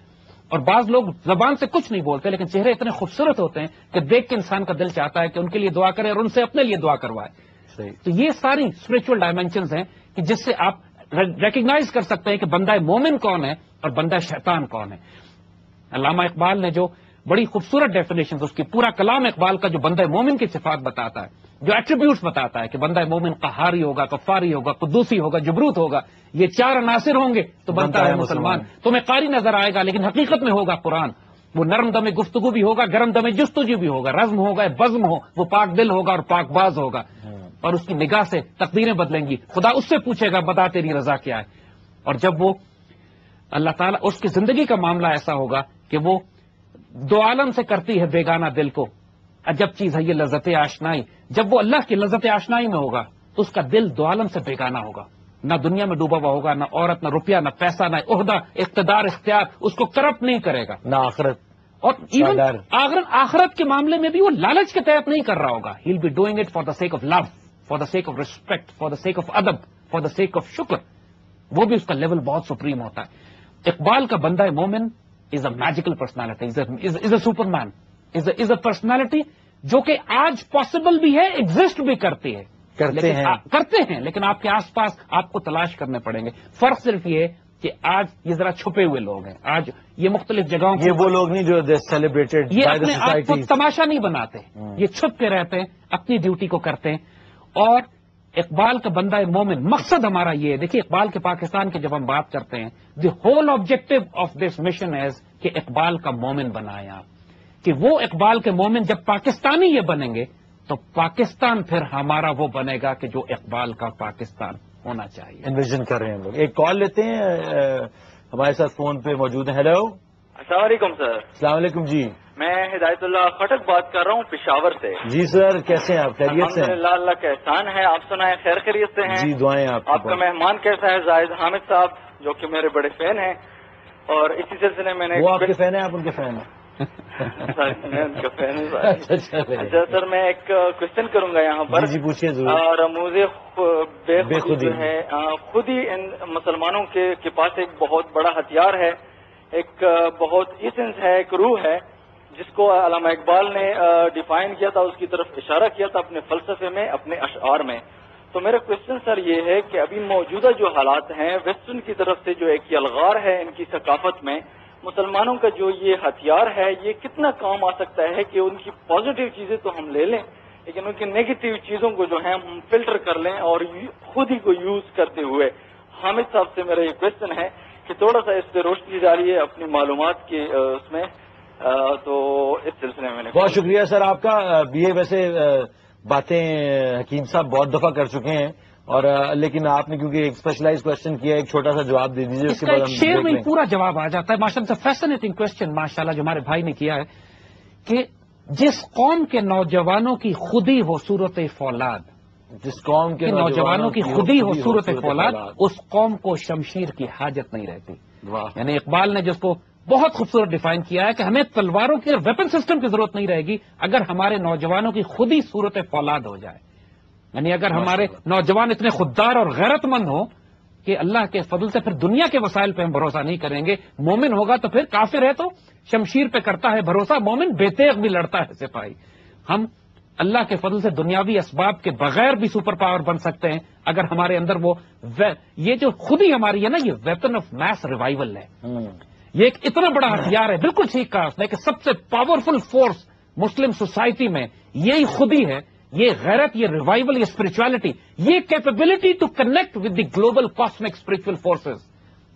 B: اور بعض لوگ زبان سے کچھ نہیں بولتے لیکن چہرے اتنے خوبصورت ہوتے ہیں کہ دیکھ کے انسان کا دل چاہتا ہے کہ ان کے لیے دعا کرے اور ان سے اپنے لیے دعا کروائے. تو یہ ساری اسپرچل ڈائمینشنز ہیں کہ جس سے آپ ریکگنائز کر سکتے ہیں کہ بندہ مومن کون ہے اور بندہ شیطان کون ہے. علامہ اقبال نے جو بڑی خوبصورت ڈیفینیشن, اس کی پورا کلام اقبال کا جو بندہ مومن کی صفات بتاتا ہے, جو ایٹریبیوٹس بتاتا ہے کہ بندہ مومن قہاری ہوگا, کفاری ہوگا, قدوسی ہوگا, جبروت ہوگا, یہ 4 عناصر ہوں گے تو بنتا ہے مسلمان. تمہیں قاری نظر آئے گا لیکن حقیقت میں ہوگا قرآن. وہ نرم دم گفتگو بھی ہوگا, گرم دم جستجو بھی ہوگا, رزم ہوگا, بزم ہو, وہ پاک دل ہوگا اور پاک باز ہوگا, اور اس کی نگاہ سے تقدیریں بدلیں گی. خدا اس سے پوچھے گا بتا تیری رضا کیا ہے. اور جب وہ اللہ تعالیٰ, اس کی زندگی کا معاملہ ایسا ہوگا کہ وہ دو عالم سے کرتی ہے بیگانہ دل کو, عجب چیز ہے یہ لذت آشنائی. جب وہ اللہ کی لذت آشنائی میں ہوگا تو اس کا دل دو عالم سے بیگانہ ہوگا, نہ دنیا میں ڈوبا ہوا ہوگا, نہ عورت, نہ روپیہ, نہ پیسہ, نہ عہدہ, اقتدار, اختیار اس کو کرپٹ نہیں کرے گا,
A: نہ آخرت.
B: اور ایون آخرت کے معاملے میں بھی وہ لالچ کے تحت نہیں کر رہا ہوگا. He will be doing it for the sake of love, for the sake of respect, for the sake of ادب, فار دا سیک آف شکر. وہ بھی اس کا لیول بہت سپریم ہوتا ہے. اقبال کا بندہ مومن is a magical personality, is a super man, is a personality جو کہ آج پاسبل بھی ہے, ایگزسٹ بھی کرتی ہے, کرتے ہیں لیکن آپ کے آس پاس آپ کو تلاش کرنے پڑیں گے. فرق صرف یہ کہ آج یہ ذرا چھپے ہوئے لوگ ہیں، آج یہ مختلف جگہوں
A: یہ وہ لوگ نہیں جو سیلیبریٹڈ
B: یہ
A: بائی دا
B: اپنے آپ کو
A: سوسائٹی.
B: تماشا نہیں بناتے، یہ چھپ کے رہتے ہیں، اپنی ڈیوٹی کو کرتے ہیں. اور اقبال کا بندہ مومن مقصد ہمارا یہ ہے. دیکھیے اقبال کے پاکستان کی جب ہم بات کرتے ہیں، the whole objective of this mission as کہ اقبال کا مومن بنایا، کہ وہ اقبال کے مومن جب پاکستانی یہ بنیں گے تو پاکستان پھر ہمارا وہ بنے گا کہ جو اقبال کا پاکستان ہونا چاہیے.
A: انویژن کر رہے ہیں ہم لوگ. ایک کال لیتے ہیں ہمارے ساتھ فون پہ موجود ہیں. ہیلو،
C: السلام علیکم سر.
A: السلام علیکم. جی
C: میں ہدایت اللہ خٹک بات کر رہا ہوں پشاور سے.
A: جی سر، کیسے ہیں آپ؟ خیریت سے ہیں؟
C: الحمدللہ، اللہ کا احسان ہے. آپ سنائیں خیر خیریت سے ہیں؟
A: جی دعائیں آپ
C: آپ کا مہمان کیسا ہے؟ زاہد حامد صاحب جو کہ میرے بڑے فین ہیں، اور اسی سلسلے میں نے
A: وہ آپ کے فین ہیں، آپ ان کے فین ہیں؟
C: میں ان کا فین ہوں.
A: اچھا
C: اچھا سر، میں ایک کوشچن کروں گا یہاں پر.
A: جی پوچھیے ضرور.
C: اور مجھے بے خودی
A: خودی
C: جو ہے، خود ہی ان مسلمانوں کے پاس ایک بہت بڑا ہتھیار ہے، ایک بہت ایسنس ہے، ایک روح ہے، جس کو علامہ اقبال نے ڈیفائن کیا تھا، اس کی طرف اشارہ کیا تھا اپنے فلسفے میں، اپنے اشعار میں. تو میرا کوشچن سر یہ ہے کہ ابھی موجودہ جو حالات ہیں ویسٹرن کی طرف سے جو ایک یلغار ہے ان کی ثقافت میں، مسلمانوں کا جو یہ ہتھیار ہے یہ کتنا کام آ سکتا ہے کہ ان کی پازیٹیو چیزیں تو ہم لے لیں لیکن ان کی نیگیٹو چیزوں کو جو ہے ہم فلٹر کر لیں اور خود ہی کو یوز کرتے ہوئے. حامد صاحب سے میرا یہ کوشچن ہے کہ تھوڑا سا اس پہ روشنی ڈالیے اپنی معلومات کے اس میں. تو اس سلسلے میں
A: بہت شکریہ سر آپ کا. یہ ویسے باتیں حکیم صاحب بہت دفعہ کر چکے ہیں، اور لیکن آپ نے کیونکہ ایک اسپیشلائز کوشچن کیا، ایک چھوٹا سا جواب دے دیجیے.
B: اس کا ایک شعر میں پورا جواب آ جاتا ہے. ماشاء اللہ فیسنیٹنگ کوشچن ماشاء اللہ جو ہمارے بھائی نے کیا ہے کہ جس قوم کے نوجوانوں کی خودی ہو صورت فولاد،
A: جس قوم کے
B: نوجوانوں کی خودی ہو صورت فولاد، اس قوم کو شمشیر کی حاجت نہیں رہتی. یعنی اقبال نے جس کو بہت خوبصورت ڈیفائن کیا ہے کہ ہمیں تلواروں کی اور ویپن سسٹم کی ضرورت نہیں رہے گی اگر ہمارے نوجوانوں کی خودی صورت فولاد ہو جائے. یعنی اگر ہمارے نوجوان اتنے خوددار اور غیرت مند ہوں کہ اللہ کے فضل سے پھر دنیا کے وسائل پہ ہم بھروسہ نہیں کریں گے. مومن ہوگا تو پھر کافر ہے تو شمشیر پہ کرتا ہے بھروسہ، مومن بے تیغ بھی لڑتا ہے سپاہی. ہم اللہ کے فضل سے دنیاوی اسباب کے بغیر بھی سپر پاور بن سکتے ہیں اگر ہمارے اندر یہ جو خودی ہماری ہے نا، یہ ویپن آف میس ریوائول ہے. یہ ایک اتنا بڑا ہتھیار ہے. بالکل ٹھیک کہا اس نے کہ سب سے پاورفل فورس مسلم سوسائٹی میں یہی خودی ہے، یہ غیرت، یہ ریوائول، یہ اسپرچولیٹی، یہ capability to connect with the global cosmic spiritual forces,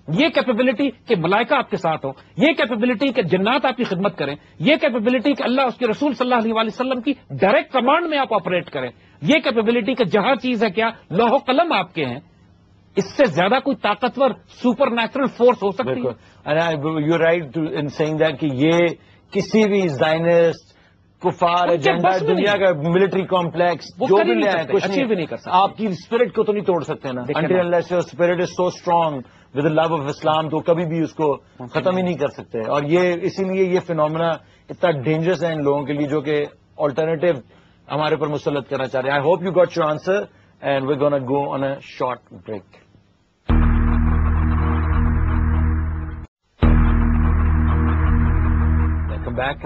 B: یہ کیپیبلٹی کہ ملائکہ آپ کے ساتھ ہو، یہ کیپیبلٹی کہ جنات آپ کی خدمت کریں، یہ کیپیبلٹی کہ اللہ اس کے رسول صلی اللہ علیہ وسلم کی ڈائریکٹ کمانڈ میں آپ آپریٹ کریں، یہ کیپیبلٹی کہ جہاں چیز ہے کیا لوح و قلم آپ کے ہیں. اس سے زیادہ کوئی طاقتور سپر نیچرل فورس ہو سکتی ہے؟
A: You right in seeing that کہ یہ کسی بھی زائنسٹ کفار ایجنڈا دنیا کا ملٹری کمپلیکس جو بھی لے آئے کچھ نہیں کر سکتے. آپ کی اسپرٹ کو تو نہیں توڑ سکتے نا. Until unless your spirit is so strong with the love of Islam تو کبھی بھی اس کو ختم ہی نہیں کر سکتے. اور یہ اسی لیے یہ فینومینا اتنا ڈینجرس ہے ان لوگوں کے لیے جو کہ آلٹرنیٹو ہمارے پر مسلط کرنا چاہ رہے ہیں. I hope you got your answer and we gonna go on a short break. Back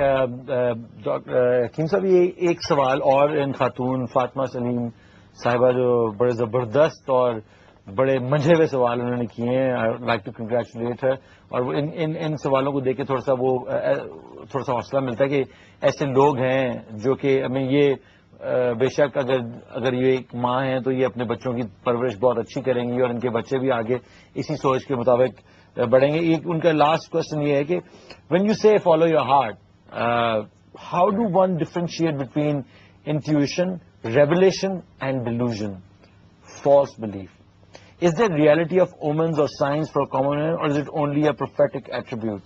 A: حکیم صاحب، یہ ایک سوال اور ان خاتون فاطمہ سلیم صاحبہ جو بڑے زبردست اور بڑے منجھے ہوئے سوال انہوں نے کیے ہیں، آئی لائک ٹو کنگریچولیٹ ہے. اور ان سوالوں کو دیکھ کے تھوڑا سا حوصلہ ملتا ہے کہ ایسے لوگ ہیں جو کہ ہمیں یہ بے شک اگر یہ ایک ماں ہیں تو یہ اپنے بچوں کی پرورش بہت اچھی کریں گی اور ان کے بچے بھی آگے اسی سوچ کے مطابق بڑھیں گے. ایک ان کا لاسٹ کوشچن یہ ہے کہ when you say follow your heart, how do one differentiate between intuition, revelation and delusion, false belief? Is there reality of omens or signs for common man, or is it only a prophetic attribute?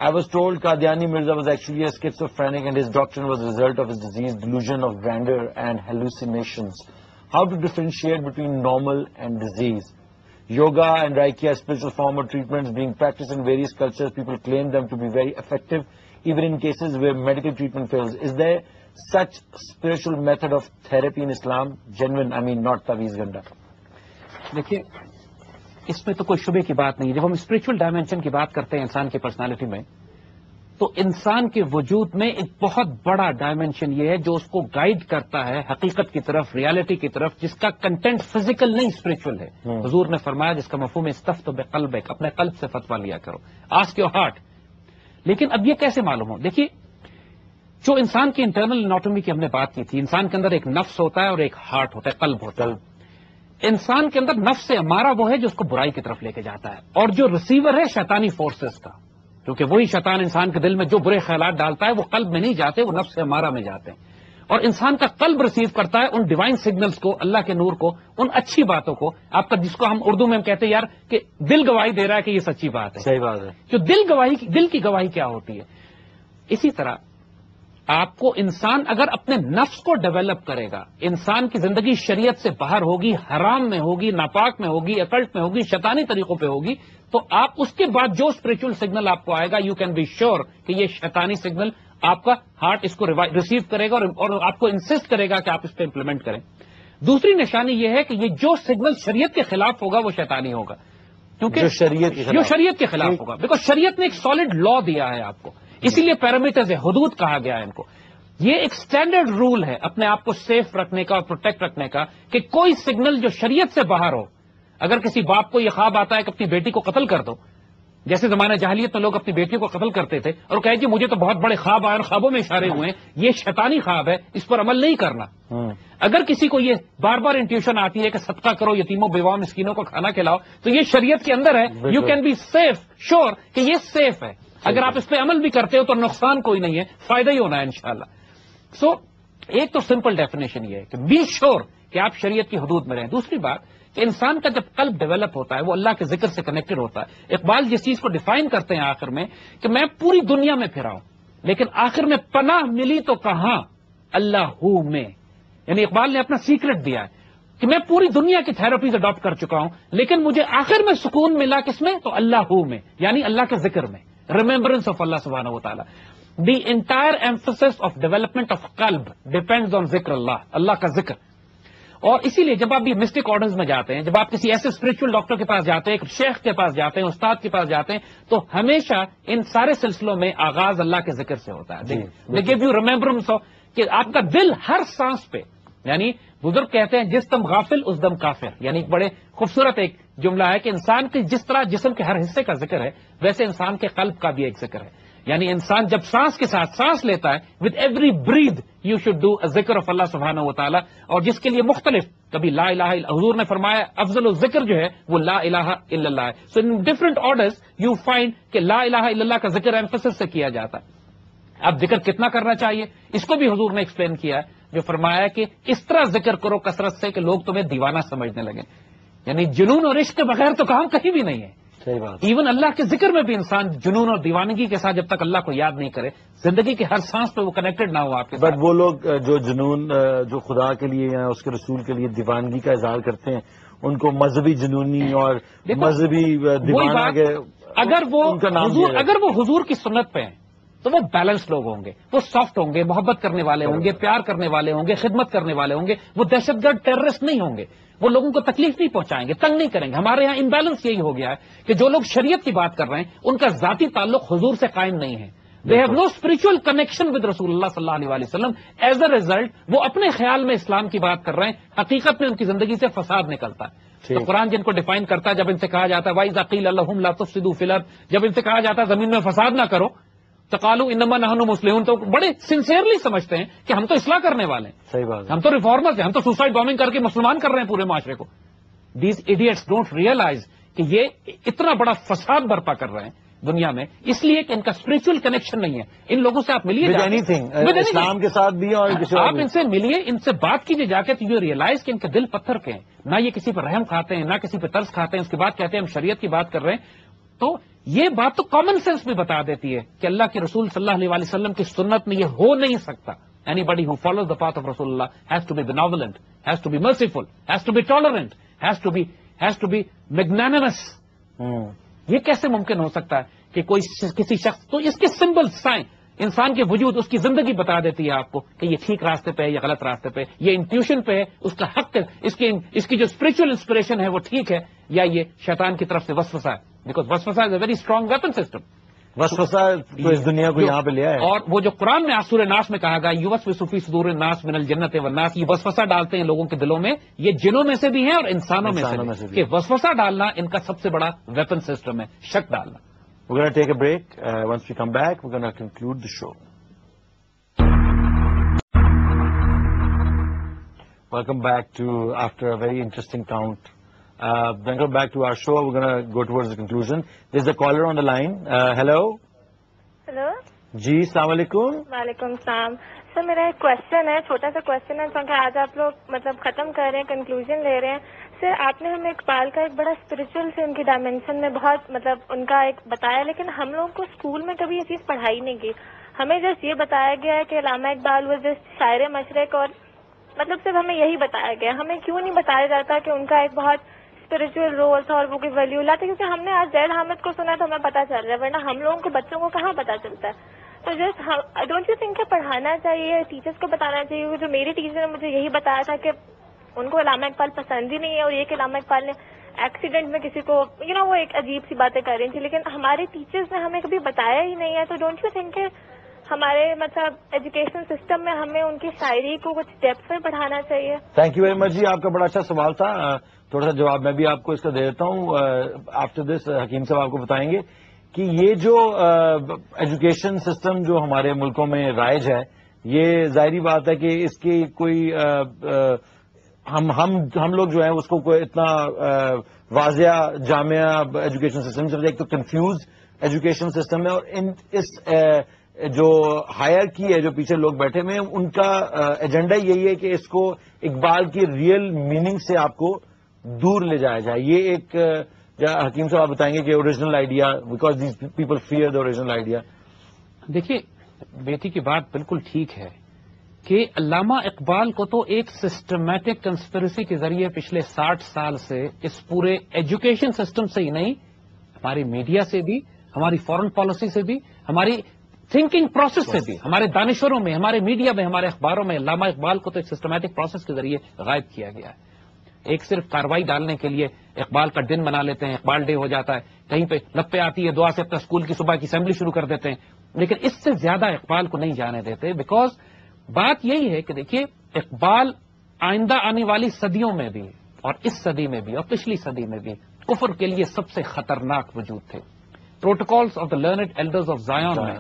A: I was told Qadiani Mirza was actually a schizophrenic and his doctrine was a result of his disease, delusion of grandeur and hallucinations. How to differentiate between normal and disease? Yoga and Reiki are spiritual form of treatments being practiced in various cultures. People claim them to be very effective, even in cases where medical treatment fails. Is there such spiritual method of therapy in Islam? Genuine, I mean, not Taweez Ganda.
B: دیکھیے اس میں تو کوئی شبے کی بات نہیں ہے. جب ہم اسپرچل ڈائمینشن کی بات کرتے ہیں انسان کی پرسنالٹی میں تو انسان کے وجود میں ایک بہت بڑا ڈائمینشن یہ ہے جو اس کو گائیڈ کرتا ہے حقیقت کی طرف، ریالٹی کی طرف، جس کا کنٹینٹ فزیکل نہیں اسپرچل ہے. حضور نے فرمایا جس کا مفہوم ہے استفتو بقلبک، اپنے قلب سے فتویٰ لیا کرو، آسک یور ہارٹ. لیکن اب یہ کیسے معلوم ہو؟ دیکھیے جو انسان کی انٹرنل اناٹومی کی ہم نے بات کی تھی، انسان کے اندر ایک نفس ہوتا ہے اور ایک ہارٹ ہوتا ہے، قلب ہوتا ہے. انسان کے اندر نفس سے امارہ وہ ہے جو اس کو برائی کی طرف لے کے جاتا ہے، اور جو ریسیور ہے شیطانی فورسز کا، کیونکہ وہی شیطان انسان کے دل میں جو برے خیالات ڈالتا ہے وہ قلب میں نہیں جاتے، وہ نفس سے امارہ میں جاتے ہیں. اور انسان کا قلب ریسیو کرتا ہے ان ڈیوائن سگنلز کو، اللہ کے نور کو، ان اچھی باتوں کو. آپ کا جس کو ہم اردو میں ہم کہتے ہیں یار کہ دل گواہی دے رہا ہے کہ یہ سچی بات ہے.
A: صحیح بات ہے.
B: جو دل کی گواہی کیا ہوتی ہے؟ اسی طرح آپ کو انسان اگر اپنے نفس کو ڈیولپ کرے گا، انسان کی زندگی شریعت سے باہر ہوگی، حرام میں ہوگی، ناپاک میں ہوگی، اکلٹ میں ہوگی، شیطانی طریقوں پہ ہوگی، تو آپ اس کے بعد جو اسپرچل سگنل آپ کو آئے گا، یو کین بی شیور کہ یہ شیطانی سگنل آپ کا ہارٹ اس کو ریسیو کرے گا اور آپ کو انسسٹ کرے گا کہ آپ اس پہ امپلیمنٹ کریں. دوسری نشانی یہ ہے کہ یہ جو سگنل شریعت کے خلاف ہوگا وہ شیطانی ہوگا، کیونکہ جو شریعت کے خلاف ہوگا، بیکاز شریعت نے ایک سالڈ لا دیا ہے آپ کو، اسی لیے پیرامیٹرز ہے، حدود کہا گیا ہے ان کو. یہ ایک سٹینڈرڈ رول ہے اپنے آپ کو سیف رکھنے کا اور پروٹیکٹ رکھنے کا کہ کوئی سگنل جو شریعت سے باہر ہو. اگر کسی باپ کو یہ خواب آتا ہے کہ اپنی بیٹی کو قتل کر دو، جیسے زمانہ جاہلیت میں لوگ اپنی بیٹیوں کو قتل کرتے تھے اور کہے جی مجھے تو بہت بڑے خواب آئے اور خوابوں میں اشارے ہوئے ہیں، یہ شیطانی خواب ہے، اس پر عمل نہیں کرنا. اگر کسی کو یہ بار بار انٹیوشن آتی ہے کہ صدقہ کرو، یتیموں بیواؤں مسکینوں کو کھانا کھلاؤ، تو یہ شریعت کے اندر ہے. یو کین بی سیف شور کہ یہ سیف ہے. اگر آپ اس پہ عمل بھی کرتے ہو تو نقصان کوئی نہیں ہے، فائدہ ہی ہونا ہے انشاءاللہ. سو ایک تو سمپل ڈیفینیشن یہ ہے کہ بی شور کہ آپ شریعت کی حدود میں رہیں. دوسری بات کہ انسان کا جب قلب ڈیولپ ہوتا ہے وہ اللہ کے ذکر سے کنیکٹڈ ہوتا ہے. اقبال جس چیز کو ڈیفائن کرتے ہیں آخر میں کہ میں پوری دنیا میں پھرا ہوں لیکن آخر میں پناہ ملی تو کہاں؟ اللہ میں. یعنی اقبال نے اپنا سیکرٹ دیا ہے کہ میں پوری دنیا کی تھراپیز اڈاپٹ کر چکا ہوں لیکن مجھے آخر میں سکون ملا کس میں؟ تو اللہ میں، یعنی اللہ کے ذکر میں، ریمبرنس آف اللہ سبحانہ و تعالیٰ. The entire emphasis of development of قلب ڈیپینڈز آن ذکر اللہ، اللہ کا ذکر. اور اسی لیے جب آپ یہ مسٹک آرڈرز میں جاتے ہیں، جب آپ کسی ایسے اسپرچل ڈاکٹر کے پاس جاتے ہیں، ایک شیخ کے پاس جاتے ہیں، استاد کے پاس جاتے ہیں، تو ہمیشہ ان سارے سلسلوں میں آغاز اللہ کے ذکر سے ہوتا ہے. دے گیو یو ریمبرنس آف کہ آپ کا دل ہر سانس پہ، یعنی بزرگ کہتے ہیں جس دم غافل اس دم کافر. یعنی بڑے خوبصورت ایک جملہ ہے کہ انسان کے جس طرح جسم کے ہر حصے کا ذکر ہے ویسے انسان کے قلب کا بھی ایک ذکر ہے. یعنی انسان جب سانس کے ساتھ سانس لیتا ہے with every breath you should do a ذکر آف اللہ سبحانہ و تعالیٰ، اور جس کے لیے مختلف، کبھی لا الہ الا، حضور نے فرمایا افضل الذکر جو ہے وہ لا الہ الا اللہ ہے. So in different orders you find کہ لا الہ الا اللہ کا ذکر ایمفسس سے کیا جاتا ہے. اب ذکر کتنا کرنا چاہیے اس کو بھی حضور نے ایکسپلین کیا ہے، جو فرمایا کہ اس طرح ذکر کرو کثرت سے کہ لوگ تمہیں دیوانہ سمجھنے لگیں. یعنی جنون اور عشق کے بغیر تو کام کہیں بھی نہیں ہے. ایون اللہ کے ذکر میں بھی انسان جنون اور دیوانگی کے ساتھ جب تک اللہ کو یاد نہیں کرے، زندگی کے ہر سانس پہ وہ کنیکٹڈ نہ ہو آپ کے ساتھ.
A: بٹ وہ لوگ جو جنون جو خدا کے لیے یا اس کے رسول کے لیے دیوانگی کا اظہار کرتے ہیں، ان کو مذہبی جنونی اور مذہبی دیوانہ کے،
B: اگر وہ حضور کی سنت پہ ہیں تو وہ بیلنس لوگ ہوں گے، وہ سافٹ ہوں گے، محبت کرنے والے ہوں گے، پیار کرنے والے ہوں گے، خدمت کرنے والے ہوں گے. وہ دہشت گرد ٹیررسٹ نہیں ہوں گے، وہ لوگوں کو تکلیف نہیں پہنچائیں گے، تنگ نہیں کریں گے. ہمارے یہاں امبیلنس یہی ہو گیا ہے کہ جو لوگ شریعت کی بات کر رہے ہیں ان کا ذاتی تعلق حضور سے قائم نہیں ہے. They have no spiritual connection with رسول اللہ صلی اللہ علیہ وسلم. ایز اے ریزلٹ وہ اپنے خیال میں اسلام کی بات کر رہے ہیں، حقیقت میں ان کی زندگی سے فساد نکلتا ہے. تو قرآن جن کو ڈیفائن کرتا ہے، جب ان سے کہا جاتا ہے وَإِذَا قِيلَ لَهُمْ لَا تُفْسِدُوا فِي الْأَرْضِ، جب ان سے کہا جاتا ہے زمین میں فساد نہ کرو، تقالوا انما نحن مسلمون، تو بڑے سنسیئرلی سمجھتے ہیں کہ ہم تو اصلاح کرنے والے ہیں.
A: صحیح بات،
B: ہم تو ریفارمرز ہیں، ہم تو سوسائڈ بامبنگ کر کے مسلمان کر رہے ہیں پورے معاشرے کو. دیز ایڈیٹس ڈونٹ ریئلائز کہ یہ اتنا بڑا فساد برپا کر رہے ہیں دنیا میں، اس لیے کہ ان کا اسپرچل کنیکشن نہیں ہے. ان لوگوں سے آپ ملیے
A: اسلام کے ساتھ بھی، اور
B: آپ ان سے ملیے، ان سے بات کیجیے جا کے، تو یو ریئلائز کہ ان کے دل پتھر کے ہیں، نہ یہ کسی پر رحم کھاتے ہیں، نہ کسی پہ ترس کھاتے ہیں. اس کے بعد کہتے ہیں ہم شریعت کی بات کر رہے ہیں. تو یہ بات تو کامن سینس بھی بتا دیتی ہے کہ اللہ کے رسول صلی اللہ علیہ وسلم کی سنت میں یہ ہو نہیں سکتا. Anybody who follows the path of Rasulullah has to be benevolent, has to be merciful, has to be tolerant, has to be magnanimous. یہ کیسے ممکن ہو سکتا ہے کہ کوئی کسی شخص، تو اس کے سمبل سائن انسان کے وجود، اس کی زندگی بتا دیتی ہے آپ کو کہ یہ ٹھیک راستے پہ ہے یا غلط راستے پہ، یہ انٹیوشن پہ ہے، اس کا حق ہے، اس کی جو اسپرچل انسپریشن ہے وہ ٹھیک ہے، یا یہ شیطان کی طرف سے وسوسہ ہے. بیکاز وسوسہ is a very strong weapon system.
A: وسوسہ تو اس دنیا کو یہاں پہ لیا ہے.
B: اور وہ جو قرآن میں سورہ ناس میں کہا گیا یوسوسو فی صدور الناس من الجنت والناس، یہ وسوسہ ڈالتے ہیں لوگوں کے دلوں میں، یہ جنوں میں سے بھی ہیں اور انسانوں میں سے بھی، کہ وسوسہ ڈالنا ان کا سب سے بڑا ویپن سسٹم ہے، شک ڈالنا.
A: We're going to take a break. Once we come back, we're going to conclude the show. Welcome back to, after a very interesting count. Welcome back to our show. We're going to go towards the conclusion. There's a caller on the line. Hello.
D: Hello.
A: جی السلام علیکم.
D: وعلیکم السلام. سر میرا ایک question ہے، چھوٹا سا question ہے، کیونکہ آج آپ لوگ مطلب ختم کر رہے ہیں، کنکلوژن لے رہے ہیں. سر آپ نے ہمیں اقبال کا ایک بڑا اسپرچل سے ان کی ڈائمینشن میں بہت مطلب ان کا ایک بتایا، لیکن ہم لوگوں کو اسکول میں کبھی یہ چیز پڑھائی نہیں گئی. ہمیں جسٹ یہ بتایا گیا ہے کہ علامہ اقبال وہ جسٹ شاعر مشرق، اور مطلب صرف ہمیں یہی بتایا گیا. ہمیں کیوں نہیں بتایا جاتا کہ ان کا ایک بہت اسپرچل رول تھا اور وہ کوئی ویلیو لاتے، کیونکہ ہم نے آج زید حامد کو سنا تو ہمیں پتا چل رہا ہے، ورنہ ہم لوگوں کو بچوں کو کہاں پتا چلتا ہے. تو جسٹ ڈونٹ یو تھنک کہ پڑھانا چاہیے، ٹیچرس کو بتانا چاہیے. جو میری ٹیچر نے مجھے یہی بتایا تھا کہ ان کو علامہ اقبال پسند ہی نہیں ہے، اور یہ کہ علامہ اقبال نے ایکسیڈنٹ میں کسی کو وہ ایک عجیب سی باتیں کر رہی تھی، لیکن ہمارے ٹیچرز نے ہمیں کبھی بتایا ہی نہیں ہے. تو ڈونٹ یو تھنک کہ ہمارے مطلب ایجوکیشن سسٹم میں ہمیں ان کی شاعری کو کچھ ڈیپتھ میں پڑھانا چاہیے؟
A: تھینک یو ویری مچ جی، آپ کا بڑا اچھا سوال تھا. تھوڑا سا جواب میں بھی آپ کو اس کا دے دیتا ہوں. آفٹر دس حکیم صاحب آپ کو بتائیں گے کہ یہ جو ایجوکیشن سسٹم جو ہمارے ملکوں میں رائج ہے، یہ ظاہری بات ہے کہ اس کی کوئی ہم لوگ جو ہیں اس کو کوئی اتنا واضح جامعہ ایجوکیشن سسٹم سے ایک تو کنفیوز ایجوکیشن سسٹم ہے، اور اس جو ہائر کی ہے جو پیچھے لوگ بیٹھے ہوئے ہیں ان کا ایجنڈا یہی ہے کہ اس کو اقبال کی ریئل میننگ سے آپ کو دور لے جایا جائے. یہ ایک حکیم صاحب آپ بتائیں گے کہ original idea, because these people fear the original idea.
B: دیکھیے بیٹی کی بات بالکل ٹھیک ہے کہ علامہ اقبال کو تو ایک سسٹمیٹک کنسپریسی کے ذریعے پچھلے 60 سال سے اس پورے ایجوکیشن سسٹم سے ہی نہیں، ہماری میڈیا سے بھی، ہماری فارن پالیسی سے بھی، ہماری تھنکنگ پروسیس سے بھی، ہمارے دانشوروں میں، ہمارے میڈیا میں، ہمارے اخباروں میں علامہ اقبال کو تو ایک سسٹمیٹک پروسیس کے ذریعے غائب کیا گیا ہے. ایک صرف کاروائی ڈالنے کے لیے اقبال کا دن بنا لیتے ہیں، اقبال ڈے ہو جاتا ہے، کہیں پہ لپے آتی ہے دعا سے اپنا اسکول کی صبح کی اسمبلی شروع کر دیتے ہیں، لیکن اس سے زیادہ اقبال کو نہیں جانے دیتے. بیکاز بات یہی ہے کہ دیکھیے اقبال آئندہ آنے والی صدیوں میں بھی، اور اس صدی میں بھی، اور پچھلی صدی میں بھی کفر کے لیے سب سے خطرناک وجود تھے. Protocols of the learned elders of Zion میں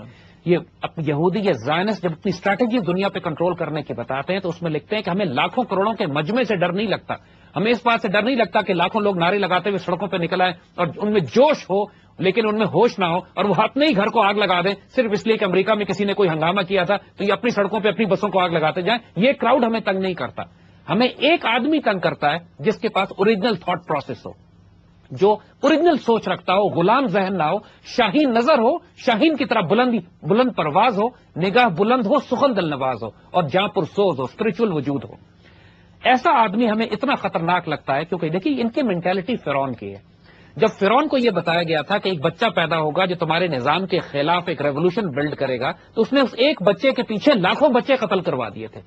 B: یہ یہودی یا زائنسٹ جب اپنی اسٹریٹجی دنیا پہ کنٹرول کرنے کی بتاتے ہیں تو اس میں لکھتے ہیں کہ ہمیں لاکھوں کروڑوں کے مجمع سے ڈر نہیں لگتا، ہمیں اس بات سے ڈر نہیں لگتا کہ لاکھوں لوگ نعرے لگاتے ہوئے سڑکوں پہ نکل آئے اور ان میں جوش ہو لیکن ان میں ہوش نہ ہو، اور وہ اپنے ہی گھر کو آگ لگا دیں صرف اس لیے کہ امریکہ میں کسی نے کوئی ہنگامہ کیا تھا تو یہ اپنی سڑکوں پہ اپنی بسوں کو آگ لگاتے جائیں. یہ کراؤڈ ہمیں تنگ نہیں کرتا، ہمیں ایک آدمی تنگ کرتا ہے جس کے پاس اوریجنل تھاٹ پروسیس ہو، جو اوریجنل سوچ رکھتا ہو، غلام ذہن نہ ہو، شاہین نظر ہو، شاہین کی طرح بلند پرواز ہو، نگاہ بلند ہو، سخن دل نواز ہو، اور جہاں پرسوز ہو، اسپرچل وجود ہو. ایسا آدمی ہمیں اتنا خطرناک لگتا ہے کیونکہ دیکھیے ان کی مینٹیلٹی فرعون کی ہے. جب فرعون کو یہ بتایا گیا تھا کہ ایک بچہ پیدا ہوگا جو تمہارے نظام کے خلاف ایک ریولوشن بلڈ کرے گا، تو اس نے اس ایک بچے کے پیچھے لاکھوں بچے قتل کروا دیے تھے.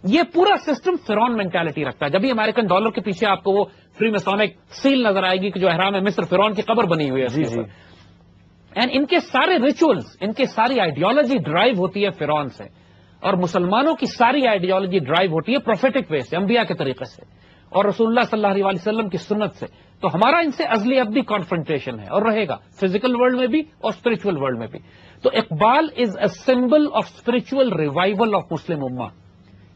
B: یہ پورا سسٹم فرعون مینٹالٹی رکھتا ہے. جب بھی امریکن ڈالر کے پیچھے آپ کو وہ فری میسونک سیل نظر آئے گی کہ جو احرام مصر فرعون کی قبر بنی ہوئی ہے، اینڈ ان کے سارے ریچولز، ان کی ساری آئیڈیالوجی ڈرائیو ہوتی ہے فرعون سے، اور مسلمانوں کی ساری آئیڈیالوجی ڈرائیو ہوتی ہے پروفیٹک وے سے، انبیاء کے طریقے سے، اور رسول اللہ صلی اللہ علیہ وسلم کی سنت سے. تو ہمارا ان سے ازلی ابدی کانفرنٹیشن ہے اور رہے گا، فزیکل ورلڈ میں بھی اور اسپرچل ورلڈ میں بھی. تو Iqbal is a symbol of spiritual revival of Muslim امہ.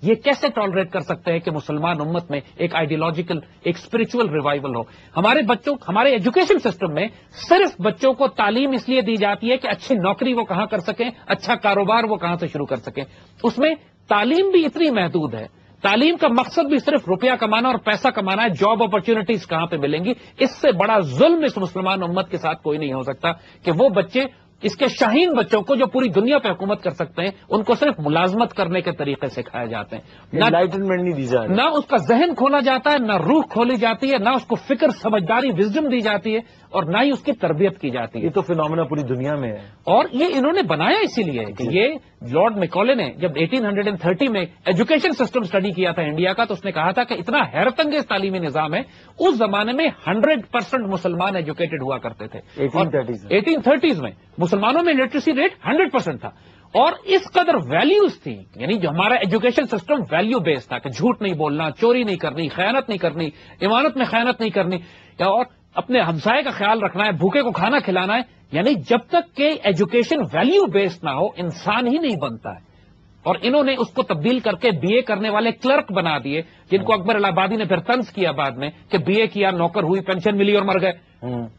B: یہ کیسے ٹالریٹ کر سکتے ہیں کہ مسلمان امت میں ایک آئیڈیالوجیکل، ایک اسپرچل ریوائول ہو؟ ہمارے ایجوکیشن سسٹم میں صرف بچوں کو تعلیم اس لیے دی جاتی ہے کہ اچھی نوکری وہ کہاں کر سکیں، اچھا کاروبار وہ کہاں سے شروع کر سکیں. اس میں تعلیم بھی اتنی محدود ہے، تعلیم کا مقصد بھی صرف روپیہ کمانا اور پیسہ کمانا ہے، جاب اپرچونٹیز کہاں پہ ملیں گی. اس سے بڑا ظلم اس مسلمان امت کے ساتھ کوئی نہیں ہو سکتا کہ وہ بچے، اس کے شاہین بچوں کو جو پوری دنیا پہ حکومت کر سکتے ہیں، ان کو صرف ملازمت کرنے کے طریقے سے کھائے جاتے ہیں.
A: انلائٹنمنٹ نہیں دی جاتی،
B: نہ اس کا ذہن کھولا جاتا ہے، نہ روح کھولی جاتی ہے، نہ اس کو فکر، سمجھداری، وزڈم دی جاتی ہے، اور نہ ہی اس کی تربیت کی جاتی ہے.
A: یہ تو فینومینا پوری دنیا میں ہے،
B: اور یہ انہوں نے بنایا اسی لیے کہ یہ لارڈ میکالے نے جب 1830 میں ایجوکیشن سسٹم اسٹڈی کیا تھا انڈیا کا، تو اس نے کہا تھا کہ اتنا حیرت انگیز تعلیمی نظام ہے. اس زمانے میں 100% مسلمان ایجوکیٹڈ ہوا کرتے تھے
A: 1830
B: 1830 میں. مسلمانوں میں لٹریسی ریٹ 100% تھا، اور اس قدر ویلیوز تھی، یعنی جو ہمارا ایجوکیشن سسٹم ویلیو بیسڈ تھا کہ جھوٹ نہیں بولنا، چوری نہیں کرنی، خیانت نہیں کرنی، امانت میں خیانت نہیں کرنی، اور اپنے ہمسائے کا خیال رکھنا ہے، بھوکے کو کھانا کھلانا ہے. یعنی جب تک کہ ایجوکیشن ویلیو بیسڈ نہ ہو انسان ہی نہیں بنتا ہے. اور انہوں نے اس کو تبدیل کر کے بی اے کرنے والے کلرک بنا دیے، جن کو اکبر الہ آبادی نے پھر طنز کیا بعد میں کہ بی اے کیا، نوکر ہوئی، پینشن ملی اور مر گئے.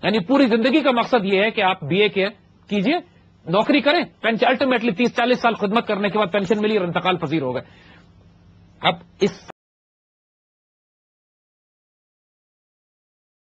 B: یعنی پوری زندگی کا مقصد یہ ہے کہ آپ بی اے کیجئے، نوکری کریں، الٹیمیٹلی 30-40 سال خدمت کرنے کے بعد پینشن ملی اور انتقال پذیر ہو گئے. اب اس